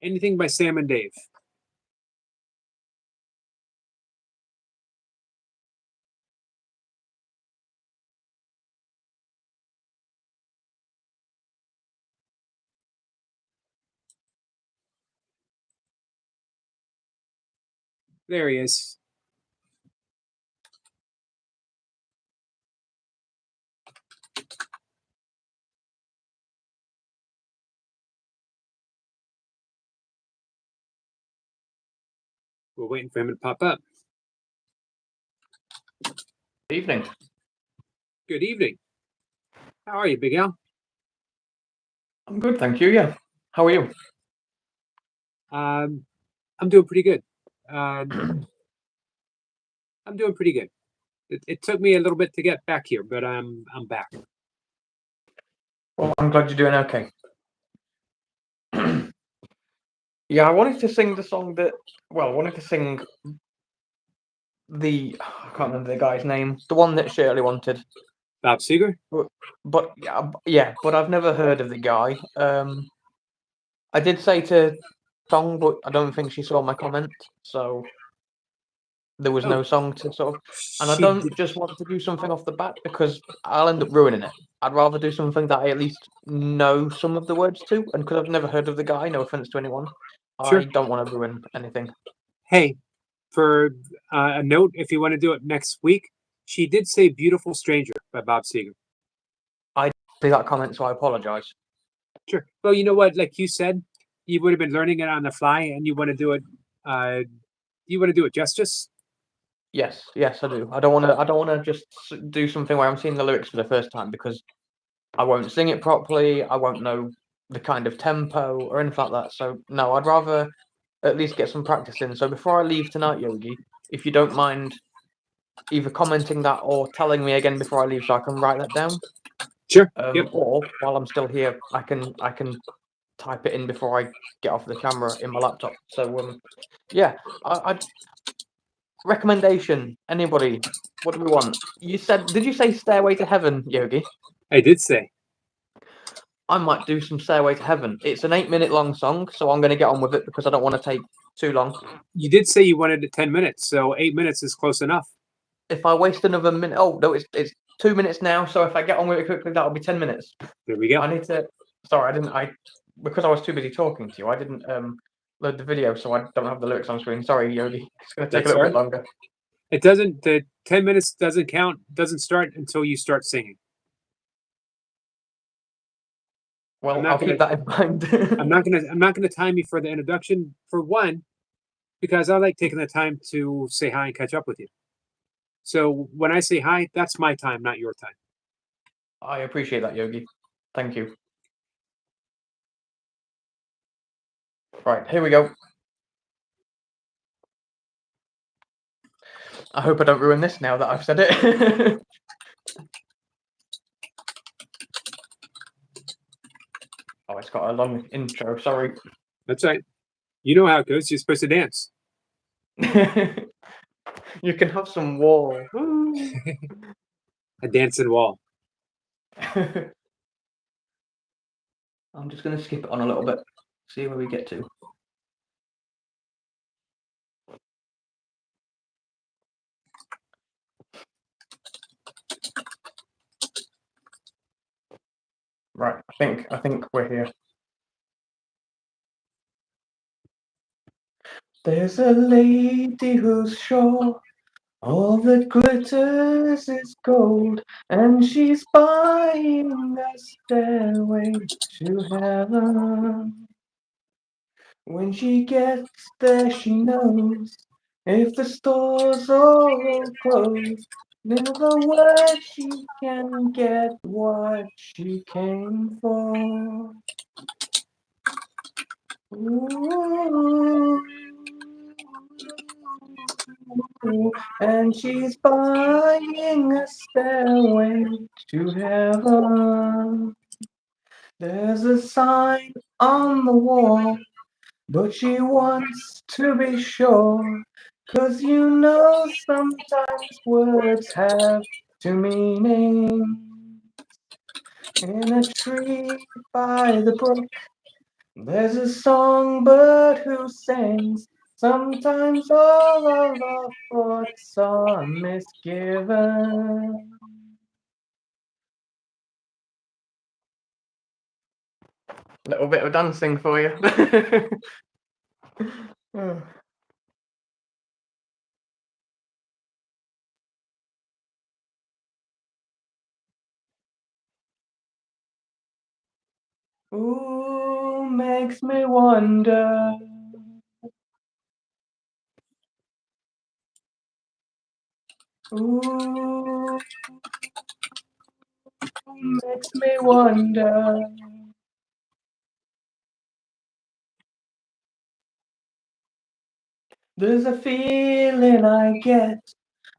Anything by Sam and Dave? There he is. We're waiting for him to pop up. Evening. Good evening. How are you, Big Al? I'm good, thank you. Yeah. How are you? I'm doing pretty good. I'm doing pretty good. It took me a little bit to get back here, but I'm back. Well, I'm glad you're doing okay. Yeah, I wanted to sing the song that. Well, I wanted to sing the. I can't remember the guy's name. The one that Shirley wanted. Bob Seger? But yeah, but I've never heard of the guy. I did say to Song, but I don't think she saw my comment, so there was no song to sort of. And I She don't did- just want to do something off the bat because I'll end up ruining it. I'd rather do something that I at least know some of the words to, and because I've never heard of the guy, no offense to anyone, Sure. I don't want to ruin anything. Hey, for a note, if you want to do it next week, she did say "Beautiful Stranger" by Bob Seger. See that comment, so I apologize. Sure. Well, you know what? Like you said, you would have been learning it on the fly, and you want to do it. You want to do it justice. Yes, I do. I don't want to just do something where I'm seeing the lyrics for the first time because I won't sing it properly. I won't know the kind of tempo or anything like that. So no, I'd rather at least get some practice in. So before I leave tonight, Yogi, if you don't mind either commenting that or telling me again before I leave so I can write that down. Sure. Yep. Or while I'm still here, I can type it in before I get off the camera in my laptop. So yeah, I recommendation. Anybody? What do we want? Did you say Stairway to Heaven, Yogi? I did say. I might do some Stairway to Heaven. It's an 8-minute long song, so I'm going to get on with it because I don't want to take too long. You did say you wanted it 10 minutes, so 8 minutes is close enough. If I waste another minute, oh no, it's 2 minutes now. So if I get on with it quickly, that'll be 10 minutes. There we go. I need to. Sorry, because I was too busy talking to you. I didn't load the video, so I don't have the lyrics on screen. Sorry, Yogi. It's going to take That's a little all bit longer. It doesn't. The 10 minutes doesn't count. Doesn't start until you start singing. Well, I'm not I'll gonna- keep that in mind. I'm not gonna time you for the introduction for one, because I like taking the time to say hi and catch up with you. So when I say hi, that's my time, not your time. I appreciate that, Yogi. Thank you. Right, here we go. I hope I don't ruin this now that I've said it. Oh, it's got a long intro, sorry. That's right. You know how it goes. You're supposed to dance. You can have some wall. A dancing wall. I'm just going to skip it on a little bit, see where we get to. Right, I think we're here. There's a lady who's sure All that glitters is gold, and she's buying a stairway to heaven. When she gets there, she knows if the stores are all closed, never where she can get what she came for. Ooh. And she's buying a stairway to heaven. There's a sign on the wall, but she wants to be sure. 'Cause you know sometimes words have two meanings. In a tree by the brook, there's a songbird who sings. Sometimes all of our thoughts are misgiven. Little bit of dancing for you. Ooh, makes me wonder. Ooh, makes me wonder. There's a feeling I get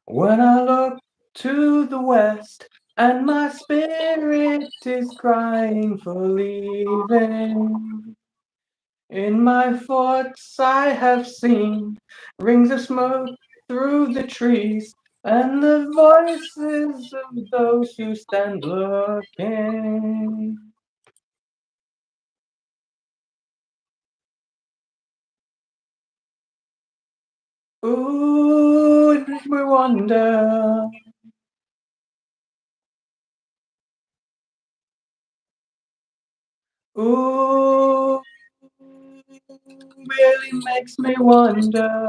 when I look to the west, and my spirit is crying for leaving. In my thoughts I have seen rings of smoke through the trees, and the voices of those who stand looking. Ooh, it makes me wonder. Ooh, really makes me wonder.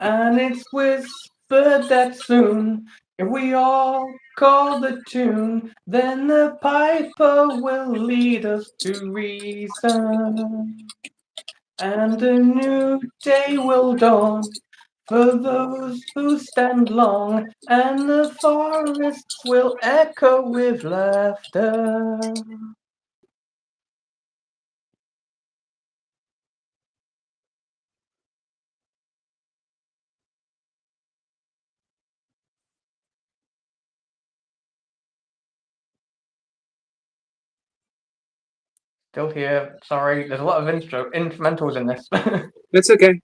And it's whispered that soon, if we all call the tune, then the piper will lead us to reason. And a new day will dawn for those who stand long, and the forests will echo with laughter. Still here. Sorry, there's a lot of instrumentals in this. That's okay.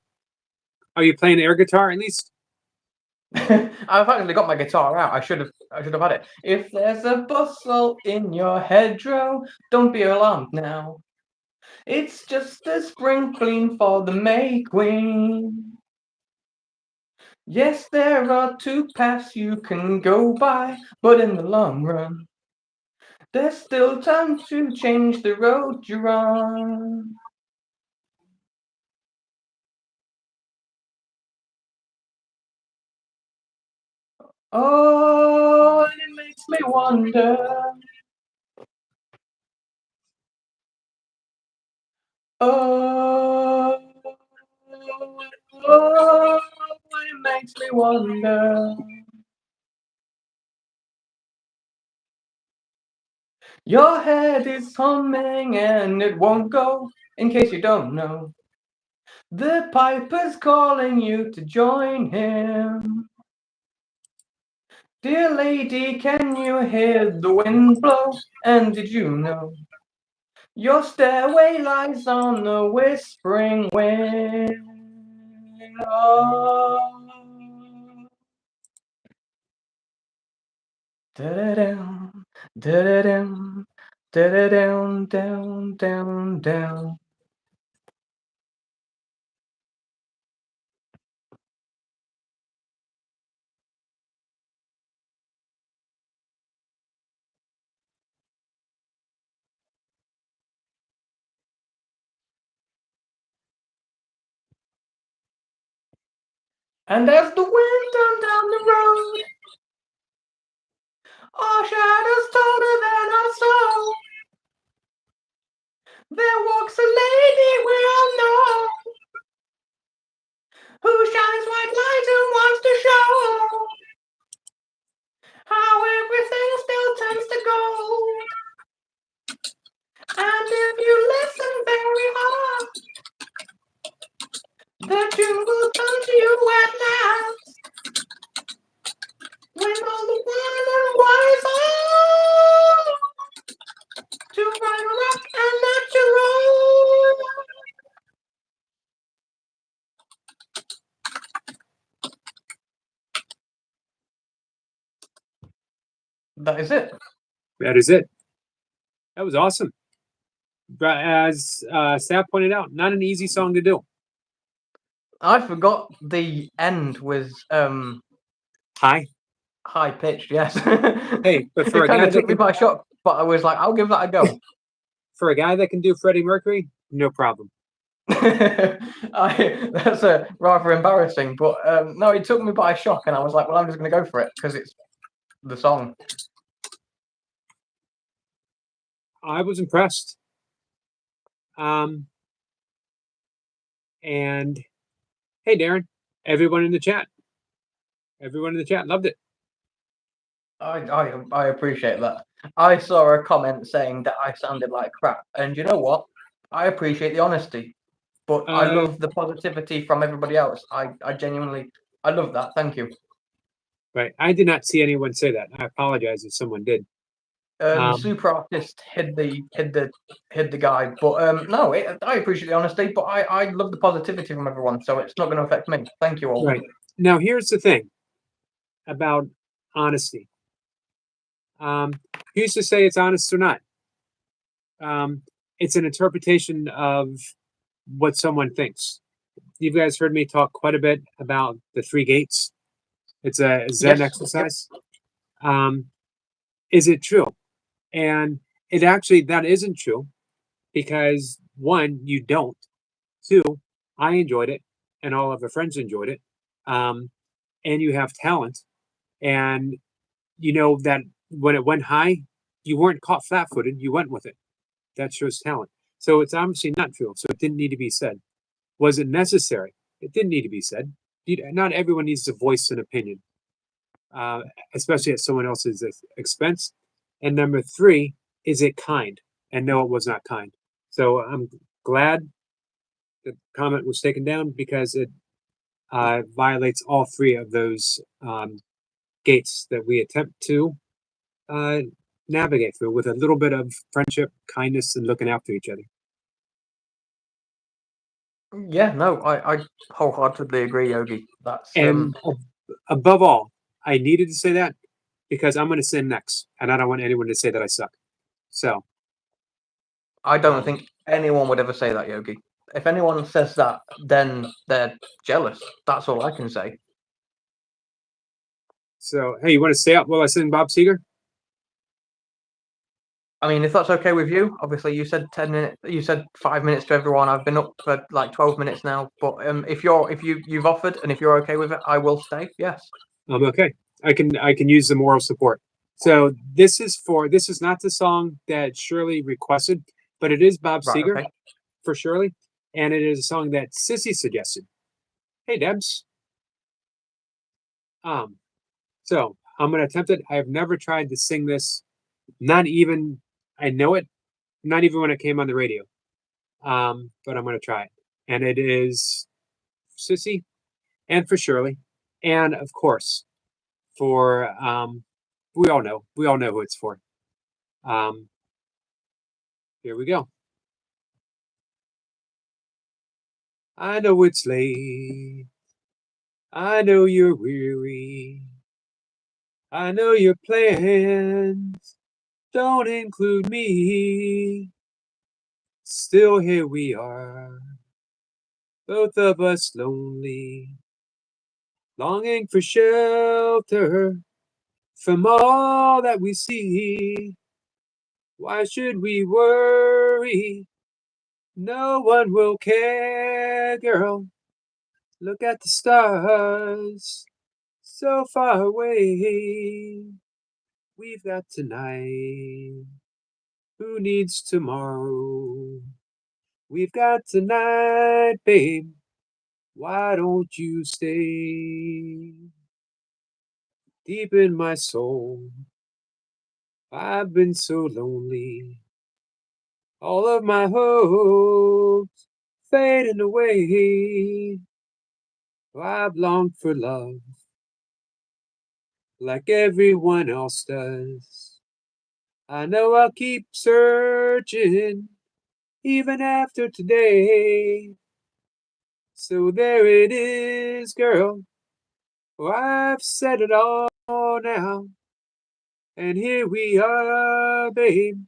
Are you playing air guitar at least? I've actually got my guitar out. I should have had it. If there's a bustle in your hedgerow, don't be alarmed now. It's just a sprinkling for the May Queen. Yes, there are two paths you can go by, but in the long run, there's still time to change the road you're on. Oh, and it makes me wonder. Oh, oh, it makes me wonder. Your head is humming and it won't go, in case you don't know. The piper's calling you to join him. Dear lady, can you hear the wind blow? And did you know your stairway lies on the whispering wind? Oh. Da-da-dum, da-da-dum, da-da-dum, down, down, down. And as the wind turned down the road, our shadows taller than our soul. There walks a lady we all know, who shines white light and wants to show how everything still turns to gold. And if you listen very hard, the tune will come to you at last. When all the wine and wise are to ride a rock and let you roll. That is it. That is it. That was awesome. But as Staff pointed out, not an easy song to do. I forgot the end was High. high pitched. Yes. Hey, but for it a guy kind of that took me can, by shock. But I was like, I'll give that a go. for a guy that can do Freddie Mercury, no problem. That's rather embarrassing, but no, it took me by shock, and I was like, well, I'm just going to go for it because it's the song. I was impressed. And hey, Darren, everyone in the chat loved it. I appreciate that. I saw a comment saying that I sounded like crap, and you know what? I appreciate the honesty, but I love the positivity from everybody else. I genuinely, I love that. Thank you. Right. I did not see anyone say that. I apologize if someone did. Super artist hid the guy, but no, I appreciate the honesty, but I love the positivity from everyone, so it's not going to affect me. Thank you all. Right. Now, here's the thing about honesty. Who's to say it's honest or not? It's an interpretation of what someone thinks. You guys heard me talk quite a bit about the 3 gates. It's a Zen Yes, exercise. Is it true? And it actually, that isn't true because 1, you don't. 2, I enjoyed it and all of our friends enjoyed it. And you have talent, and you know that when it went high, you weren't caught flat-footed, you went with it. That shows talent. So it's obviously not true. So it didn't need to be said. Was it necessary? It didn't need to be said. Not everyone needs to voice an opinion, especially at someone else's expense. And number 3, is it kind? And no, it was not kind. So I'm glad the comment was taken down because it violates all 3 of those gates that we attempt to navigate through with a little bit of friendship, kindness, and looking after each other. Yeah, no, I wholeheartedly agree, Yogi. That's And above all, I needed to say that because I'm going to sin next, and I don't want anyone to say that I suck. So I don't think anyone would ever say that, Yogi. If anyone says that, then they're jealous. That's all I can say. So hey, you want to stay up while I sing Bob Seger? I mean, if that's okay with you, obviously you said 10 minutes, you said 5 minutes to everyone. I've been up for like 12 minutes now. But if you've offered and if you're okay with it, I will stay. Yes. I'm okay. I can use the moral support. So this is not the song that Shirley requested, but it is Bob Right, Seger okay. for Shirley, and it is a song that Sissy suggested. Hey, Debs. So I'm gonna attempt it. I have never tried to sing this, not even I know it, not even when it came on the radio. But I'm gonna try it, and it is Sissy, and for Shirley, and of course for we all know who it's for. Here we go. I know it's late. I know you're weary. I know your plans don't include me. Still here we are, both of us lonely, longing for shelter from all that we see. Why should we worry? No one will care, girl. Look at the stars so far away. We've got tonight. Who needs tomorrow? We've got tonight, babe. Why don't you stay? Deep in my soul, I've been so lonely. All of my hopes fading away. I've longed for love like everyone else does. I know I'll keep searching even after today. So there it is, girl. Oh, I've said it all now. And here we are, babe.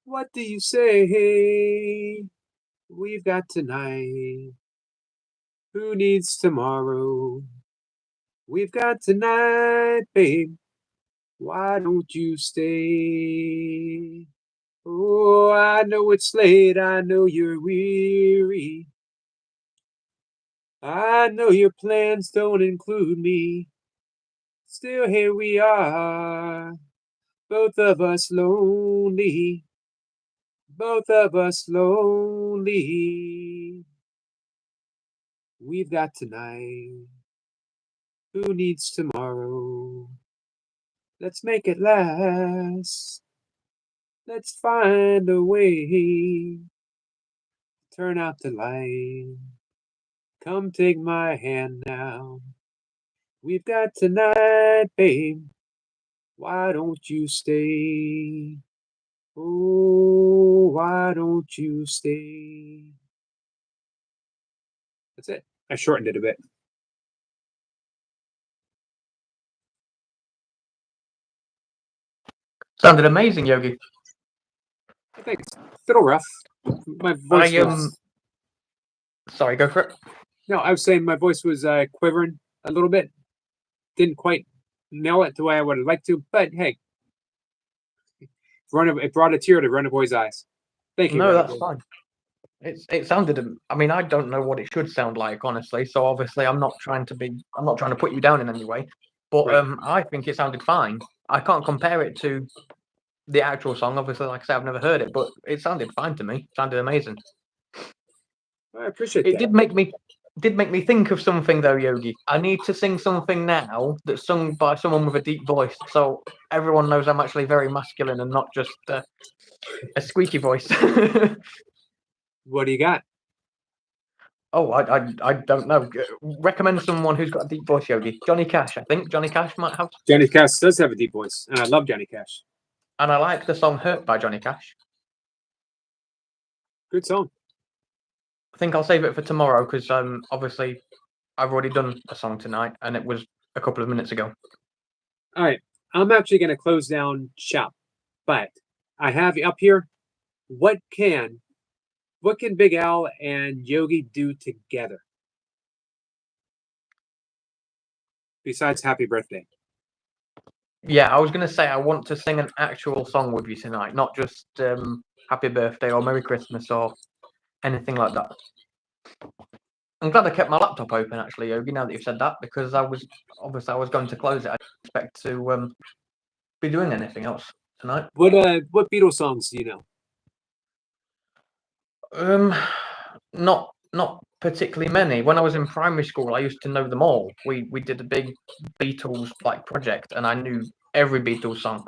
What do you say? We've got tonight. Who needs tomorrow? We've got tonight, babe. Why don't you stay? Oh, I know it's late. I know you're weary. I know your plans don't include me. Still, here we are. Both of us lonely. Both of us lonely. We've got tonight. Who needs tomorrow? Let's make it last. Let's find a way. Turn out the light. Come take my hand now. We've got tonight, babe. Why don't you stay? Oh, why don't you stay? That's it. I shortened it a bit. Sounded amazing, Yogi. Thanks. Little rough. My voice was. Sorry, go for it. No, I was saying my voice was quivering a little bit. Didn't quite nail it the way I would have liked to, but hey, it brought a tear to Runner Boy's eyes. Thank you. No, Runner that's Boy. fine. It sounded. I mean, I don't know what it should sound like, honestly. So obviously, I'm not trying to put you down in any way. But Right. I think it sounded fine. I can't compare it to the actual song. Obviously, like I said, I've never heard it, but it sounded fine to me. It sounded amazing. I appreciate It that. did make me think of something though, Yogi. I need to sing something now that's sung by someone with a deep voice, so everyone knows I'm actually very masculine and not just a squeaky voice. What do you got? Oh, I don't know. Recommend someone who's got a deep voice, Yogi. Johnny Cash, I think. Johnny Cash might have. Johnny Cash does have a deep voice, and I love Johnny Cash. And I like the song Hurt by Johnny Cash. Good song. I think I'll save it for tomorrow because obviously I've already done a song tonight and it was a couple of minutes ago. All right. I'm actually going to close down shop, but I have up here. What can Big Al and Yogi do together besides Happy Birthday? Yeah, I was going to say I want to sing an actual song with you tonight, not just Happy Birthday or Merry Christmas or anything like that. I'm glad I kept my laptop open, actually, Yogi, now that you've said that, because I was going to close it. I didn't expect to be doing anything else tonight. What Beatles songs do you know? Not particularly many. When I was in primary school, I used to know them all. We did a big Beatles project, and I knew every Beatles song.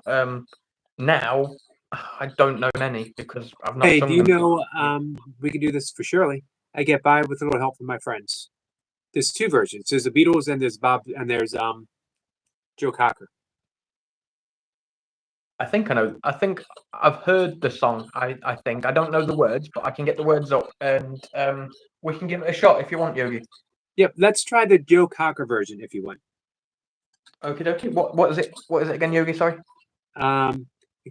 Now I don't know many because I've not. Hey, sung do you them. know? We can do this for Shirley. I get by with a little help from my friends. There's two versions. There's the Beatles and there's Bob and there's Joe Cocker. I think I know. I think I've heard the song. I think I don't know the words, but I can get the words up, and we can give it a shot if you want, Yogi. Yep. Let's try the Joe Cocker version if you want. Okie dokie. What is it? What is it again, Yogi? Sorry.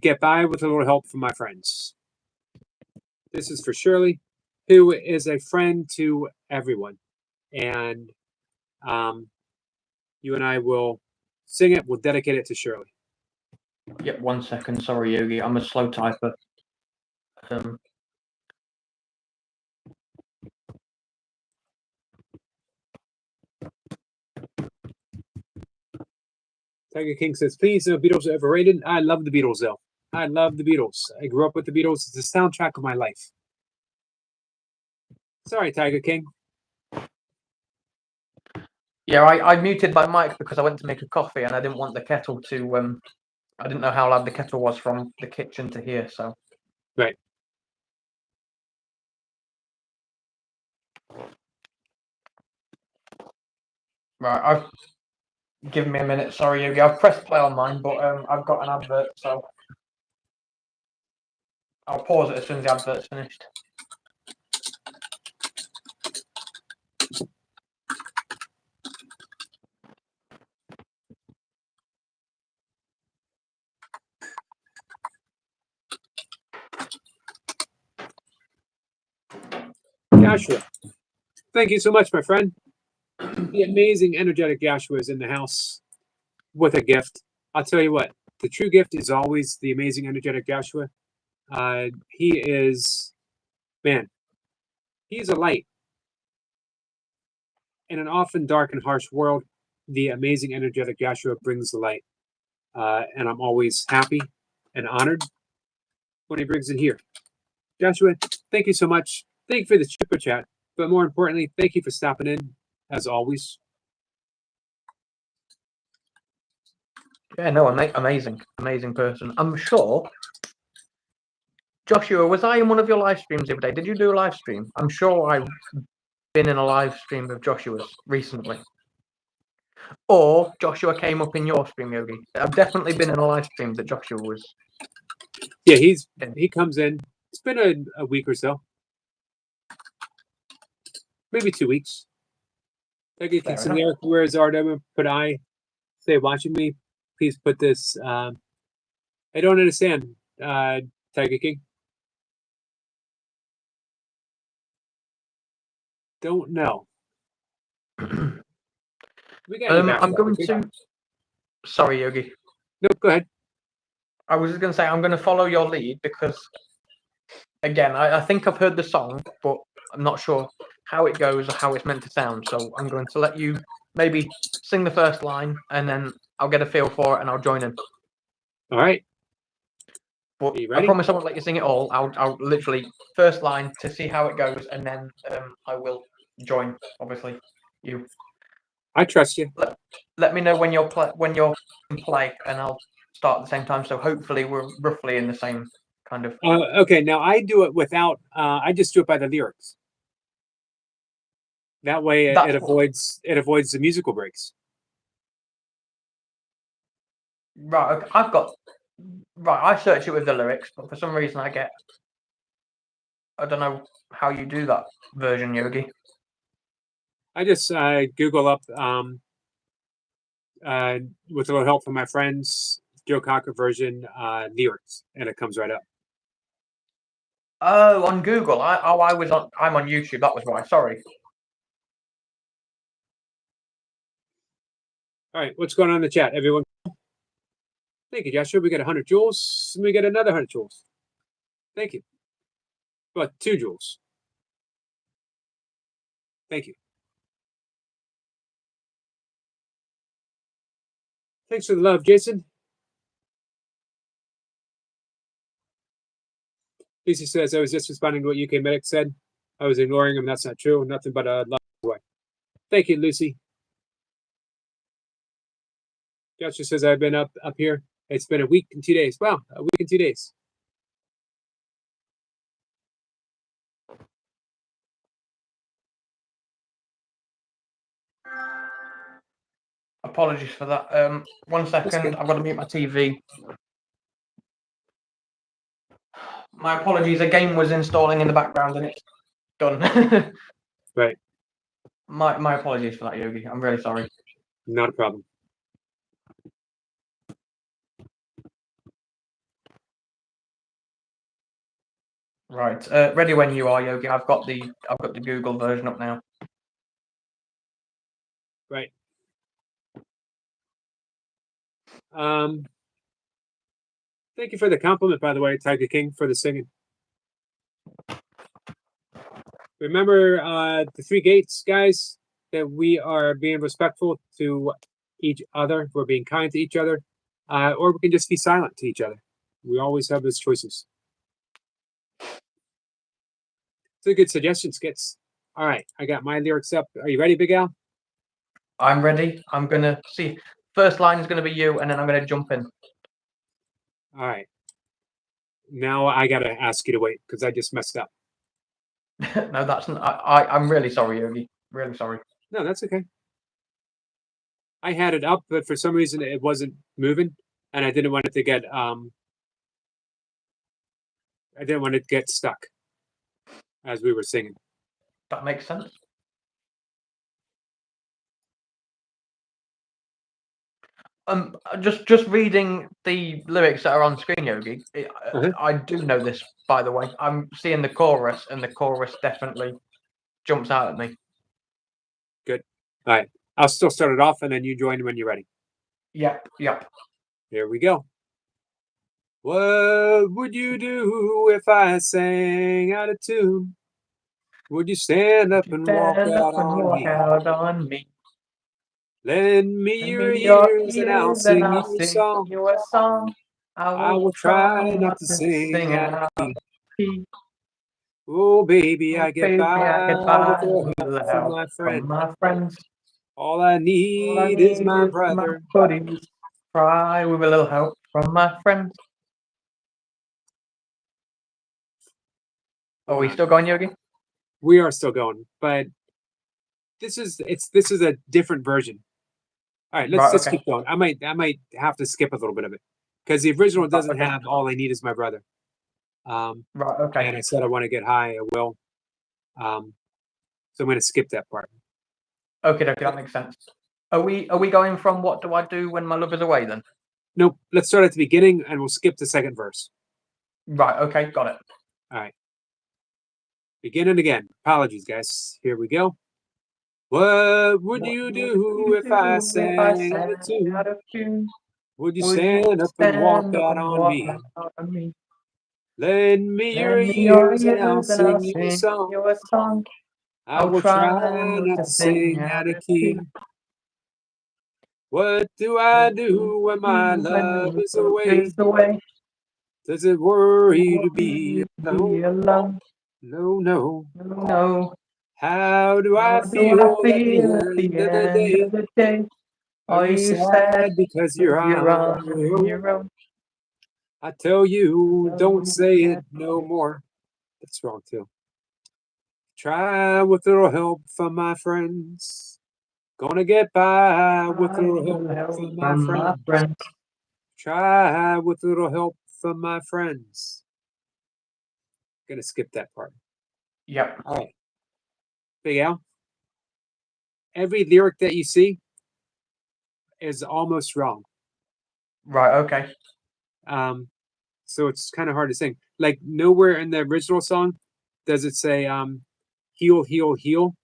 Get by with a little help from my friends. This is for Shirley, who is a friend to everyone, and you and I will sing it. We'll dedicate it to Shirley. Yep. 1 second. Sorry, Yogi. I'm a slow typer. Tiger King says, please, no Beatles are overrated. I love the Beatles, though. I love the Beatles. I grew up with the Beatles. It's the soundtrack of my life. Sorry, Tiger King. Yeah, I muted my mic because I went to make a coffee and I didn't want the kettle to I didn't know how loud the kettle was from the kitchen to here, so. Right. Right, give me a minute, sorry Yogi. I've pressed play on mine, but I've got an advert, so I'll pause it as soon as the advert's finished. Joshua, thank you so much, my friend. The amazing, energetic Joshua is in the house with a gift. I'll tell you what, the true gift is always the amazing, energetic Joshua. He is, man, he's a light. In an often dark and harsh world, the amazing, energetic Joshua brings the light. And I'm always happy and honored when he brings it here. Joshua, thank you so much. Thank you for the super chat. But more importantly, thank you for stopping in, as always. Yeah, no, amazing person. I'm sure. Joshua, was I in one of your live streams the other day? Did you do a live stream? I'm sure I've been in a live stream of Joshua's recently. Or Joshua came up in your stream, Yogi. I've definitely been in a live stream that Joshua was. Yeah, he comes in. It's been a week or so. Maybe 2 weeks. Tiger King said, Eric, where is RW? Could I say watching me? Please put this. I don't understand, Tiger King. Don't know. We got you back, I'm going Tiger King. to. Sorry, Yogi. No, go ahead. I was just going to say I'm going to follow your lead because, again, I think I've heard the song, but I'm not sure how it goes or how it's meant to sound. So I'm going to let you maybe sing the first line, and then I'll get a feel for it, and I'll join in. All right. But you I ready? promise I won't let you sing it all. I'll literally first line to see how it goes, and then I will join. Obviously, you. I trust you. Let me know when you're in play, and I'll start at the same time. So hopefully we're roughly in the same kind of. Okay, now I do it without. I just do it by the lyrics. That way, it avoids the musical breaks. Right, okay, I've got. Right, I search it with the lyrics, but for some reason I don't know how you do that version, Yogi. I just Google up with a little help from my friends, Joe Cocker version lyrics, and it comes right up. Oh, on Google. I'm on YouTube. That was why. Sorry. All right, what's going on in the chat, everyone? Thank you, Joshua. We got 100 joules, and we got another 100 joules. Thank you. Well, 2 joules. Thank you. Thanks for the love, Jason. Lucy says, I was just responding to what UK Medic said. I was ignoring him. That's not true. Nothing but a love away. Thank you, Lucy. Joshua says, I've been up here. It's been a week and 2 days. Wow, a week and 2 days. Apologies for that. 1 second. I've got to mute my TV. My apologies. A game was installing in the background and it's done. Right. My apologies for that, Yogi. I'm really sorry. Not a problem. Right. Ready when you are, Yogi. I've got the Google version up now. Right. Thank you for the compliment, by the way, Tiger King, for the singing. Remember the 3 gates, guys, that we are being respectful to each other. We're being kind to each other, or we can just be silent to each other. We always have those choices. It's a good suggestion, Skits. All right, I got my lyrics up. Are you ready, Big Al? I'm ready. I'm gonna see. First line is gonna be you, and then I'm gonna jump in. All right. Now I gotta ask you to wait because I just messed up. No, that's not. I'm really sorry, Yogi. Really sorry. No, that's okay. I had it up, but for some reason it wasn't moving, and I didn't want it to get I didn't want it to get stuck as we were singing. That makes sense. Just reading the lyrics that are on screen, Yogi. I do know this, by the way. I'm seeing the chorus, and the chorus definitely jumps out at me. Good. All right. I'll still start it off, and then you join when you're ready. Yep. Here we go. What would you do if I sang out of tune? Would you stand up and walk out on me? Lend me your ears and I'll sing you a song. I will try not to sing out of key. Oh, baby, I get by with a little help from my friends. All I need is my brother. Buddies cry with a little help from my friends. Are we still going, Yogi? We are still going, but this is a different version. All right, let's just keep going. I might have to skip a little bit of it because the original doesn't have "All I Need Is My Brother." Right. Okay. And I said I want to get high. I will. So I'm going to skip that part. Okay, that makes sense. Are we going from what do I do when my lover's away then? Nope. Let's start at the beginning and we'll skip the second verse. Right. Okay. Got it. All right. Beginning again. Apologies, guys. Here we go. What would you do if I sang out of tune? Would you stand up and walk out on me? Lend me your ears and I'll sing you a song. I will try not to sing out of key. What do I do when my love is away? Does it worry to be alone? No. How do I feel at the end of the day? Are you sad because you're on your own? I tell you, don't say it no more. That's wrong too. Try with a little help from my friends. Gonna get by with a little help from my friends. Try with a little help from my friends. Gonna skip that part. Yep. All right. Big Al. Every lyric that you see is almost wrong. Right. Okay. So it's kind of hard to sing. Like nowhere in the original song does it say heal, heal, heal.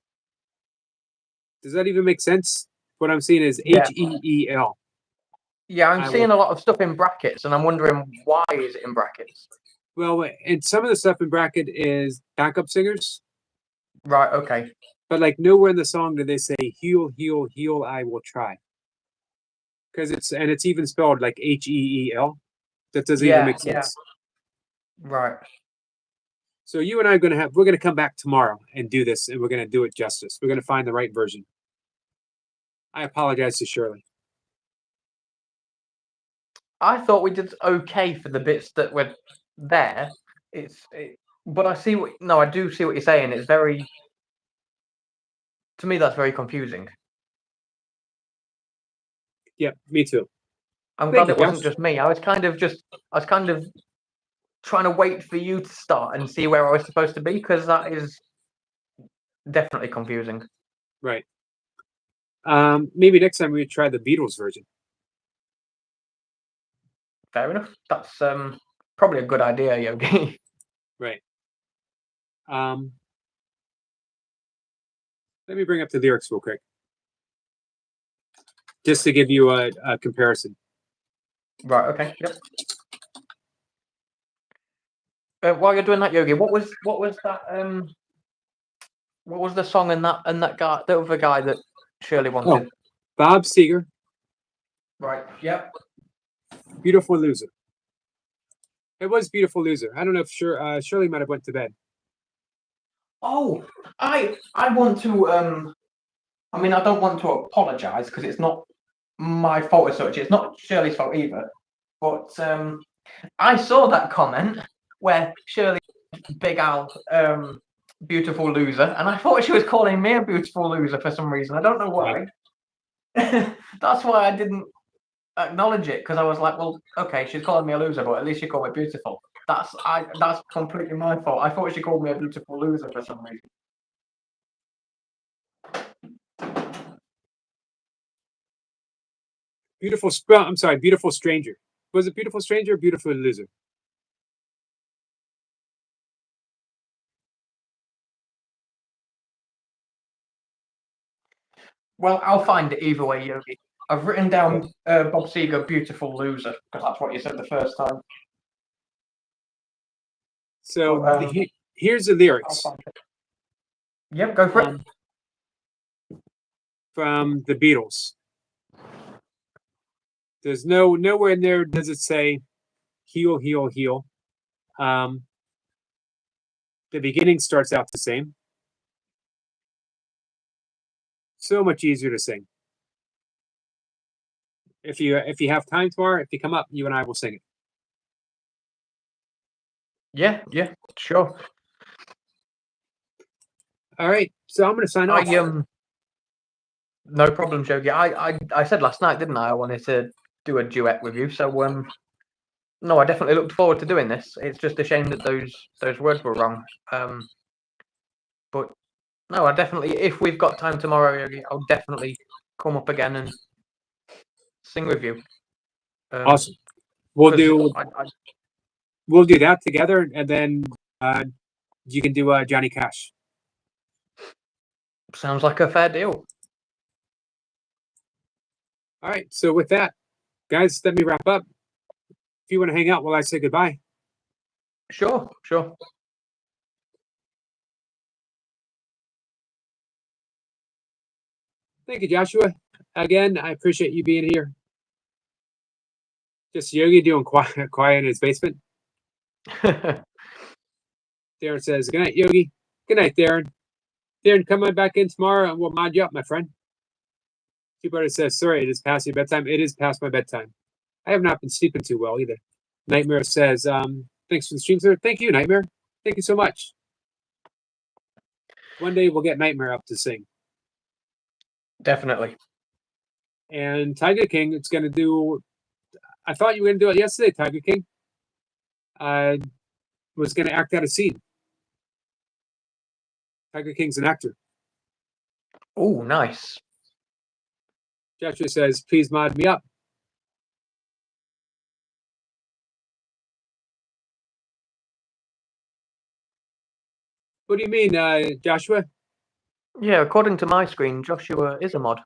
Does that even make sense? What I'm seeing is HEEL. Yeah, I'm seeing a lot of stuff in brackets, and I'm wondering why is it in brackets? Well, and some of the stuff in bracket is backup singers. Right. Okay. But like nowhere in the song do they say heal, heal, heal. I will try. Because it's even spelled like HEEL. That doesn't even make sense. Right. So you and I we're gonna come back tomorrow and do this, and we're gonna do it justice. We're gonna find the right version. I apologize to Shirley. I thought we did okay for the bits that were there. But I see I do see what you're saying. It's very, to me, that's very confusing. Yeah, me too. I'm glad it wasn't just me. I was kind of trying to wait for you to start and see where I was supposed to be, because that is definitely confusing. Right. Maybe next time we try the Beatles version. Fair enough. That's probably a good idea, Yogi. Right. Let me bring up the lyrics real quick, just to give you a comparison. Right. Okay. Yep. While you're doing that, Yogi, what was that? What was the song and that guy, the other guy that Shirley wanted? Bob Seger Right. Yep. Beautiful loser. It was beautiful loser. I don't know if Shirley might have went to bed. Oh, I want to I mean, I don't want to apologise because it's not my fault as such. It's not Shirley's fault either. But I saw that comment where Shirley, Big Al, beautiful loser, and I thought she was calling me a beautiful loser for some reason. I don't know why. That's why I didn't acknowledge it, because I was like, well, okay, she's calling me a loser, but at least she called me beautiful. That's completely my fault. I thought she called me a beautiful loser for some reason. I'm sorry, beautiful stranger. Was it beautiful stranger or beautiful loser? Well, I'll find it either way, Yogi. I've written down Bob Seger, beautiful loser, because that's what you said the first time. So Oh, here's the I'll lyrics find it. Yep, go for it. From the Beatles. There's nowhere in there does it say heal, heal, heal. The beginning starts out the same. So much easier to sing. If you have time tomorrow, if you come up, you and I will sing it. Yeah, sure. All right, so I'm going to sign off. No problem, Yogi. I said last night, didn't I wanted to do a duet with you. So no, I definitely looked forward to doing this. It's just a shame that those words were wrong. But no, I definitely, if we've got time tomorrow, Yogi, I'll definitely come up again and sing with you. Awesome. We'll 'cause do we'll do that together, and then you can do Johnny Cash. Sounds like a fair deal. All right. So with that, guys, let me wrap up. If you want to hang out while I say goodbye. Sure. Thank you, Joshua. Again, I appreciate you being here. Just Yogi doing quiet in his basement. Darren says, good night, Yogi. Good night, Darren. Darren, come on back in tomorrow and we'll mod you up, my friend. Two-Brother says, sorry, it is past your bedtime. It is past my bedtime. I have not been sleeping too well either. Nightmare says, thanks for the stream, sir. Thank you, Nightmare. Thank you so much. One day we'll get Nightmare up to sing. Definitely. And Tiger King, it's going to do... I thought you were going to do it yesterday, Tiger King. Was going to act out a scene. Tiger King's an actor. Oh, nice. Joshua says, please mod me up. What do you mean, Joshua? Yeah, according to my screen, Joshua is a mod.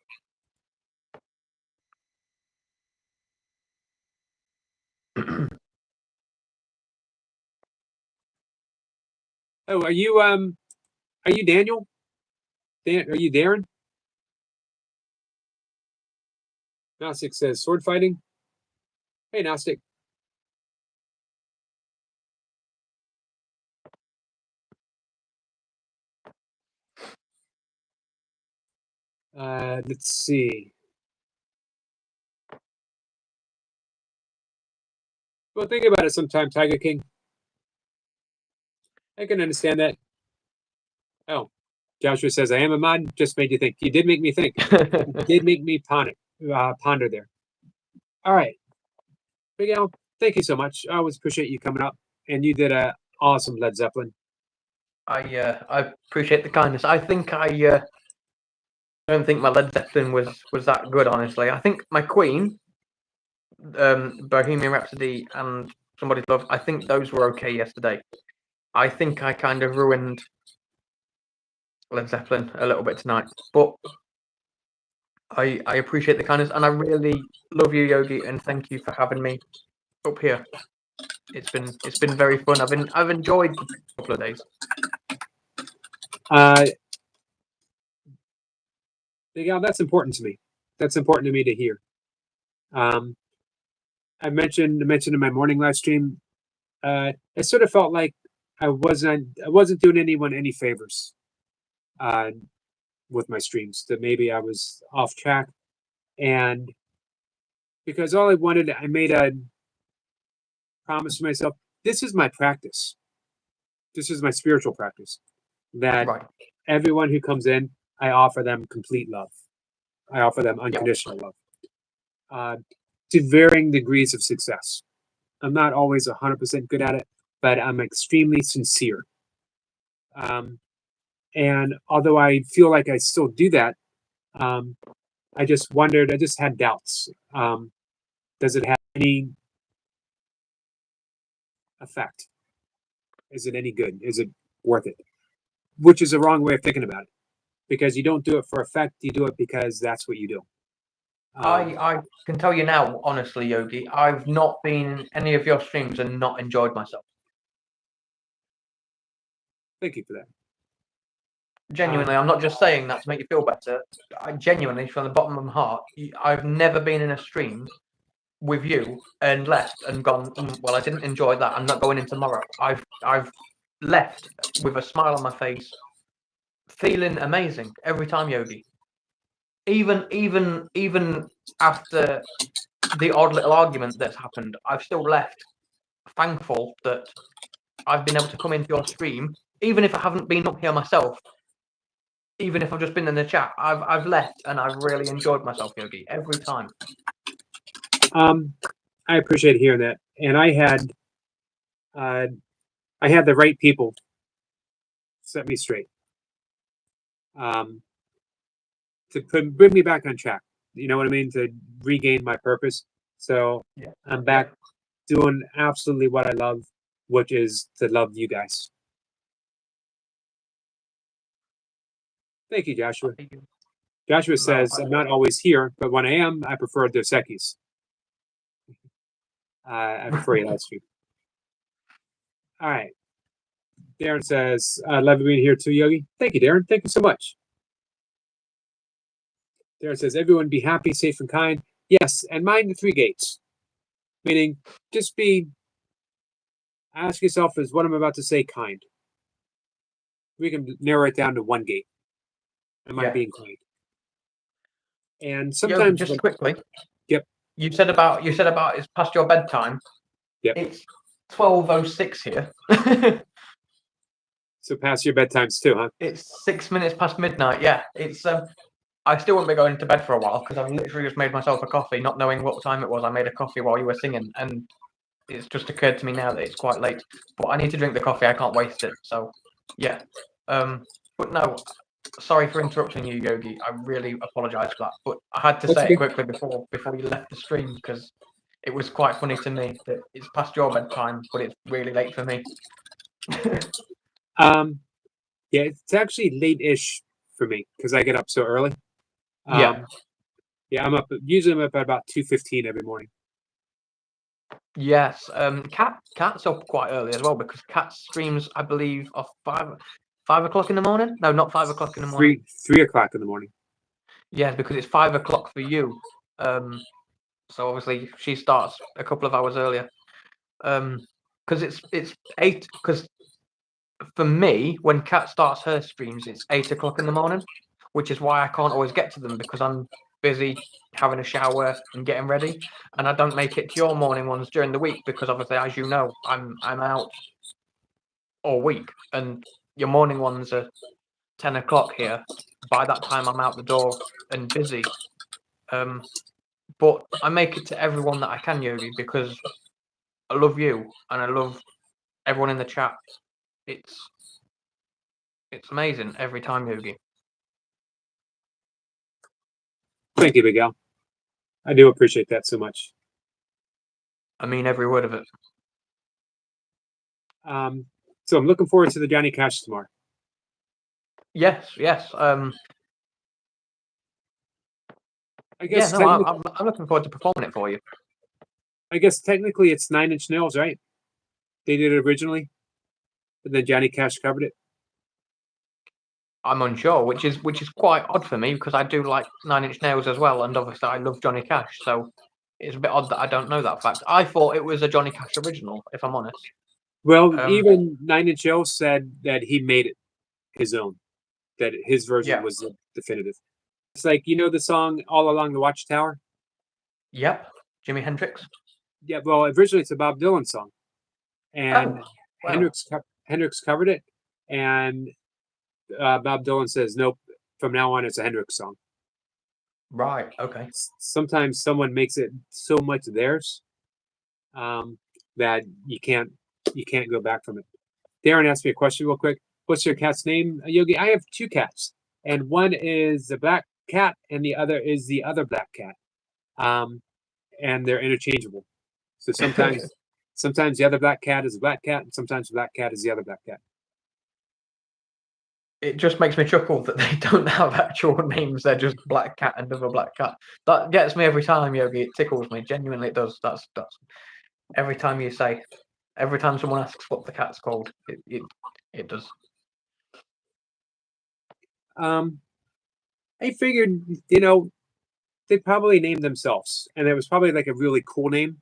Oh, are you Daniel? Are you Darren? Gnostic says sword fighting. Hey, Gnostic. Let's see. Well, think about it sometime, Tiger King. I can understand that. Oh, Joshua says, I am a mod. Just made you think. You did make me think. You did make me ponder there. All right. Big Al, thank you so much. I always appreciate you coming up. And you did an awesome Led Zeppelin. I appreciate the kindness. I think I don't think my Led Zeppelin was that good, honestly. I think my Queen, Bohemian Rhapsody, and Somebody's Love, I think those were okay yesterday. I think I kind of ruined Led Zeppelin a little bit tonight, but I appreciate the kindness, and I really love you, Yogi, and thank you for having me up here. It's been very fun. I've enjoyed a couple of days. Big Al, that's important to me. That's important to me to hear. I mentioned in my morning live stream, it sort of felt like I wasn't doing anyone any favors with my streams, that maybe I was off track. And because all I wanted, I made a promise to myself, this is my practice. This is my spiritual practice. That Right. everyone who comes in, I offer them complete love. I offer them unconditional love. To varying degrees of success. I'm not always 100% good at it, but I'm extremely sincere. And although I feel like I still do that, I just wondered, I just had doubts. Does it have any effect? Is it any good? Is it worth it? Which is a wrong way of thinking about it, because you don't do it for effect. You do it because that's what you do. I can tell you now, honestly, Yogi, I've not been in any of your streams and not enjoyed myself. Thank you for that. Genuinely, I'm not just saying that to make you feel better. I genuinely, from the bottom of my heart, I've never been in a stream with you and left and gone, well, I didn't enjoy that. I'm not going in tomorrow. I've left with a smile on my face, feeling amazing every time, Yogi. Even after the odd little argument that's happened, I've still left thankful that I've been able to come into your stream, even if I haven't been up here myself. Even if I've just been in the chat, I've left and I've really enjoyed myself, Yogi, every time. I appreciate hearing that, and I had the right people set me straight, to bring me back on track. You know what I mean? To regain my purpose. So Yeah. I'm back doing absolutely what I love, which is to love you guys. Thank you, Joshua. Joshua says, I'm not always here, but when I am, I prefer Dos Equis. I prefer you live stream. All right. Darren says, I love you being here too, Yogi. Thank you, Darren. Thank you so much. Darren says, everyone be happy, safe, and kind. Yes, and mind the 3 gates. Meaning, just ask yourself, is what I'm about to say kind? We can narrow it down to 1 gate. Am I being kind? And sometimes, Yogi, just quickly. Yep. You said about it's past your bedtime. Yep. It's 12:06 here. So past your bedtimes too, huh? It's 6 minutes past midnight. Yeah, it's I still won't be going to bed for a while because I've literally just made myself a coffee, not knowing what time it was. I made a coffee while you were singing, and it's just occurred to me now that it's quite late. But I need to drink the coffee. I can't waste it. So, yeah. But no, sorry for interrupting you, Yogi. I really apologise for that. But I had to say it quickly before you left the stream because it was quite funny to me that it's past your bedtime, but it's really late for me. Yeah, it's actually late-ish for me because I get up so early. Yeah. Yeah, I'm up. Usually, I'm up at about 2:15 every morning. Yes. Cat's up quite early as well because Cat streams, I believe, of 5 o'clock in the morning. No, not 5 o'clock in the morning. 3 o'clock in the morning. Yeah, because it's 5 o'clock for you. So obviously she starts a couple of hours earlier. Because it's 8. Because for me, when Cat starts her streams, it's 8 o'clock in the morning, which is why I can't always get to them because I'm busy having a shower and getting ready, and I don't make it to your morning ones during the week because obviously, as you know, I'm out all week, and your morning ones are 10 o'clock here. By that time, I'm out the door and busy. But I make it to everyone that I can, Yogi, because I love you and I love everyone in the chat. It's amazing every time, Yogi. Thank you, Miguel. I do appreciate that so much. I mean every word of it. So I'm looking forward to the Johnny Cash tomorrow. Yes. I guess I'm looking forward to performing it for you. I guess technically it's 9 Inch Nails, right? They did it originally, but then Johnny Cash covered it. I'm unsure, which is quite odd for me because I do like 9 Inch Nails as well, and obviously I love Johnny Cash. So it's a bit odd that I don't know that fact. I thought it was a Johnny Cash original, if I'm honest. Well, Um, even Nine Inch Nails said that he made it his own, that his version Yeah. was the definitive. It's like, you know, the song All Along the Watchtower? Yep, Jimi Hendrix. Yeah, well, originally it's a Bob Dylan song. And Oh, wow. Hendrix covered it. And Bob Dylan says, nope, from now on it's a Hendrix song. Right. Okay. Sometimes someone makes it so much theirs that you can't go back from it. Darren asked me a question real quick. What's your cat's name, Yogi? I have 2 cats, and one is the black cat, and the other is the other black cat. And they're interchangeable. So sometimes the other black cat is a black cat, and sometimes the black cat is the other black cat. It just makes me chuckle that they don't have actual names. They're just black cat and other black cat. That gets me every time, Yogi. It tickles me. Genuinely, it does. That's every time you say, every time someone asks what the cat's called, it does. I figured, you know, they probably named themselves, and it was probably like a really cool name.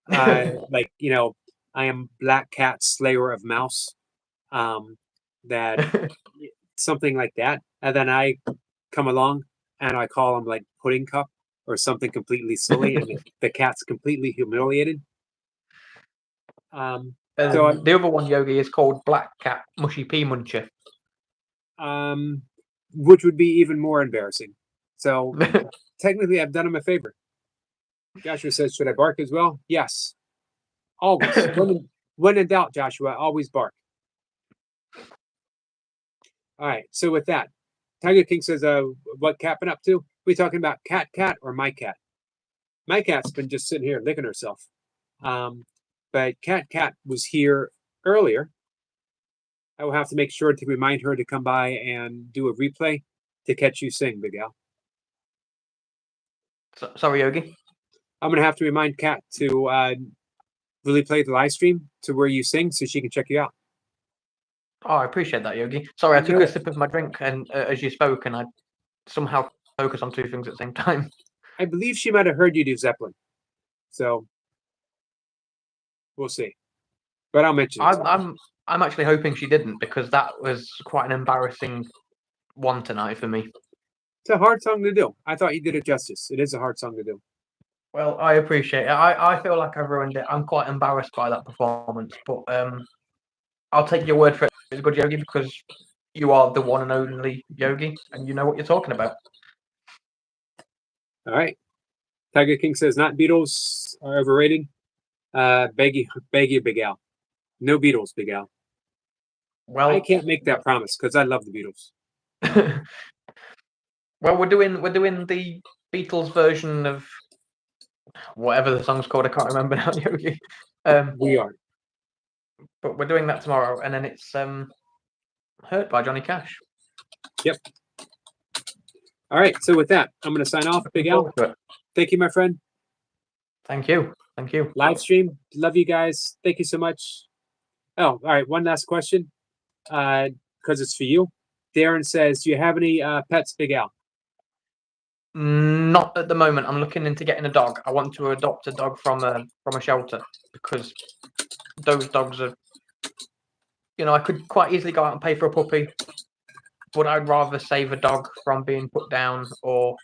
Like, you know, I am Black Cat Slayer of Mouse. That something like that. And then I come along and I call him like Pudding Cup or something completely silly, and the cat's completely humiliated. So the other one, Yogi, is called Black Cat Mushy Pea Muncher. Which would be even more embarrassing. So technically, I've done him a favor. Joshua says, "Should I bark as well?" Yes, always. When in doubt, Joshua, always bark. All right. So with that, Tiger King says, "What cat been up to? We talking about cat or my cat? My cat's been just sitting here licking herself. But cat was here earlier. I will have to make sure to remind her to come by and do a replay to catch you sing, Big Al. Sorry, Yogi. I'm gonna have to remind Kat to really play the live stream to where you sing so she can check you out. Oh, I appreciate that, Yogi. Sorry, I took No. a sip of my drink, and as you spoke, and I somehow focus on 2 things at the same time. I believe she might have heard you do Zeppelin, so we'll see. But I'll mention it. I'm actually hoping she didn't, because that was quite an embarrassing one tonight for me. It's a hard song to do. I thought you did it justice. It is a hard song to do. Well, I appreciate it. I feel like I've ruined it. I'm quite embarrassed by that performance, but I'll take your word for it. It's good, Yogi, because you are the one and only Yogi, and you know what you're talking about. All right. Tiger King says not Beatles are overrated. Beg you, Big Al. No Beatles, Big Al. Well, I can't make that promise because I love the Beatles. well, we're doing the Beatles version of whatever the song's called. I can't remember now, Yogi. We are. But we're doing that tomorrow, and then it's Hurt by Johnny Cash. Yep. All right. So with that, I'm going to sign off, Big Al. Thank you, my friend. Thank you. Thank you. Live stream. Love you guys. Thank you so much. Oh, all right. One last question, because it's for you. Darren says, "Do you have any pets, Big Al?" Not at the moment. I'm looking into getting a dog. I want to adopt a dog from a shelter, because those dogs are, you know, I could quite easily go out and pay for a puppy, but I'd rather save a dog from being put down, or,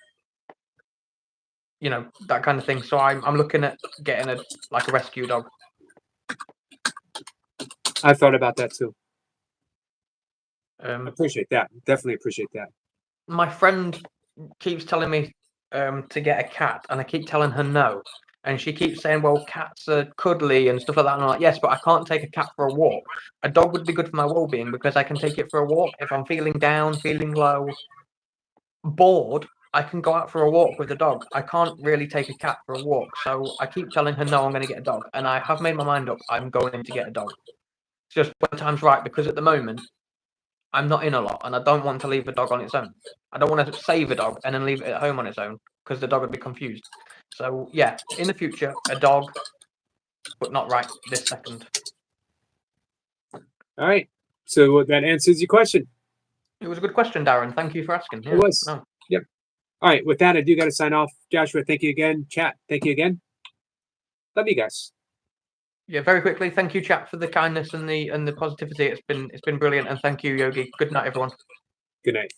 you know, that kind of thing. So I'm looking at getting a rescue dog. I thought about that too. I Um, appreciate that. Definitely appreciate that. my friend keeps telling me to get a cat, and I keep telling her no. And she keeps saying, well, cats are cuddly and stuff like that. And I'm like, yes, but I can't take a cat for a walk. A dog would be good for my well-being, because I can take it for a walk. If I'm feeling down, feeling low, bored, I can go out for a walk with a dog. I can't really take a cat for a walk. So I keep telling her, no, I'm going to get a dog. And I have made my mind up. I'm going to get a dog. It's just when the time's right, because at the moment, I'm not in a lot, and I don't want to leave a dog on its own. I don't want to save a dog and then leave it at home on its own, because the dog would be confused. So yeah, in the future, a dog, but not right this second. All right. So that answers your question. It was a good question, Darren. Thank you for asking. Yeah, It was. no. Yep. All right, with that, I do got to sign off. Joshua, thank you again. Chat, thank you again. Love you guys. Yeah, very quickly, thank you, chat, for the kindness and the positivity. It's been brilliant, and thank you, Yogi. Good night, everyone. Good night.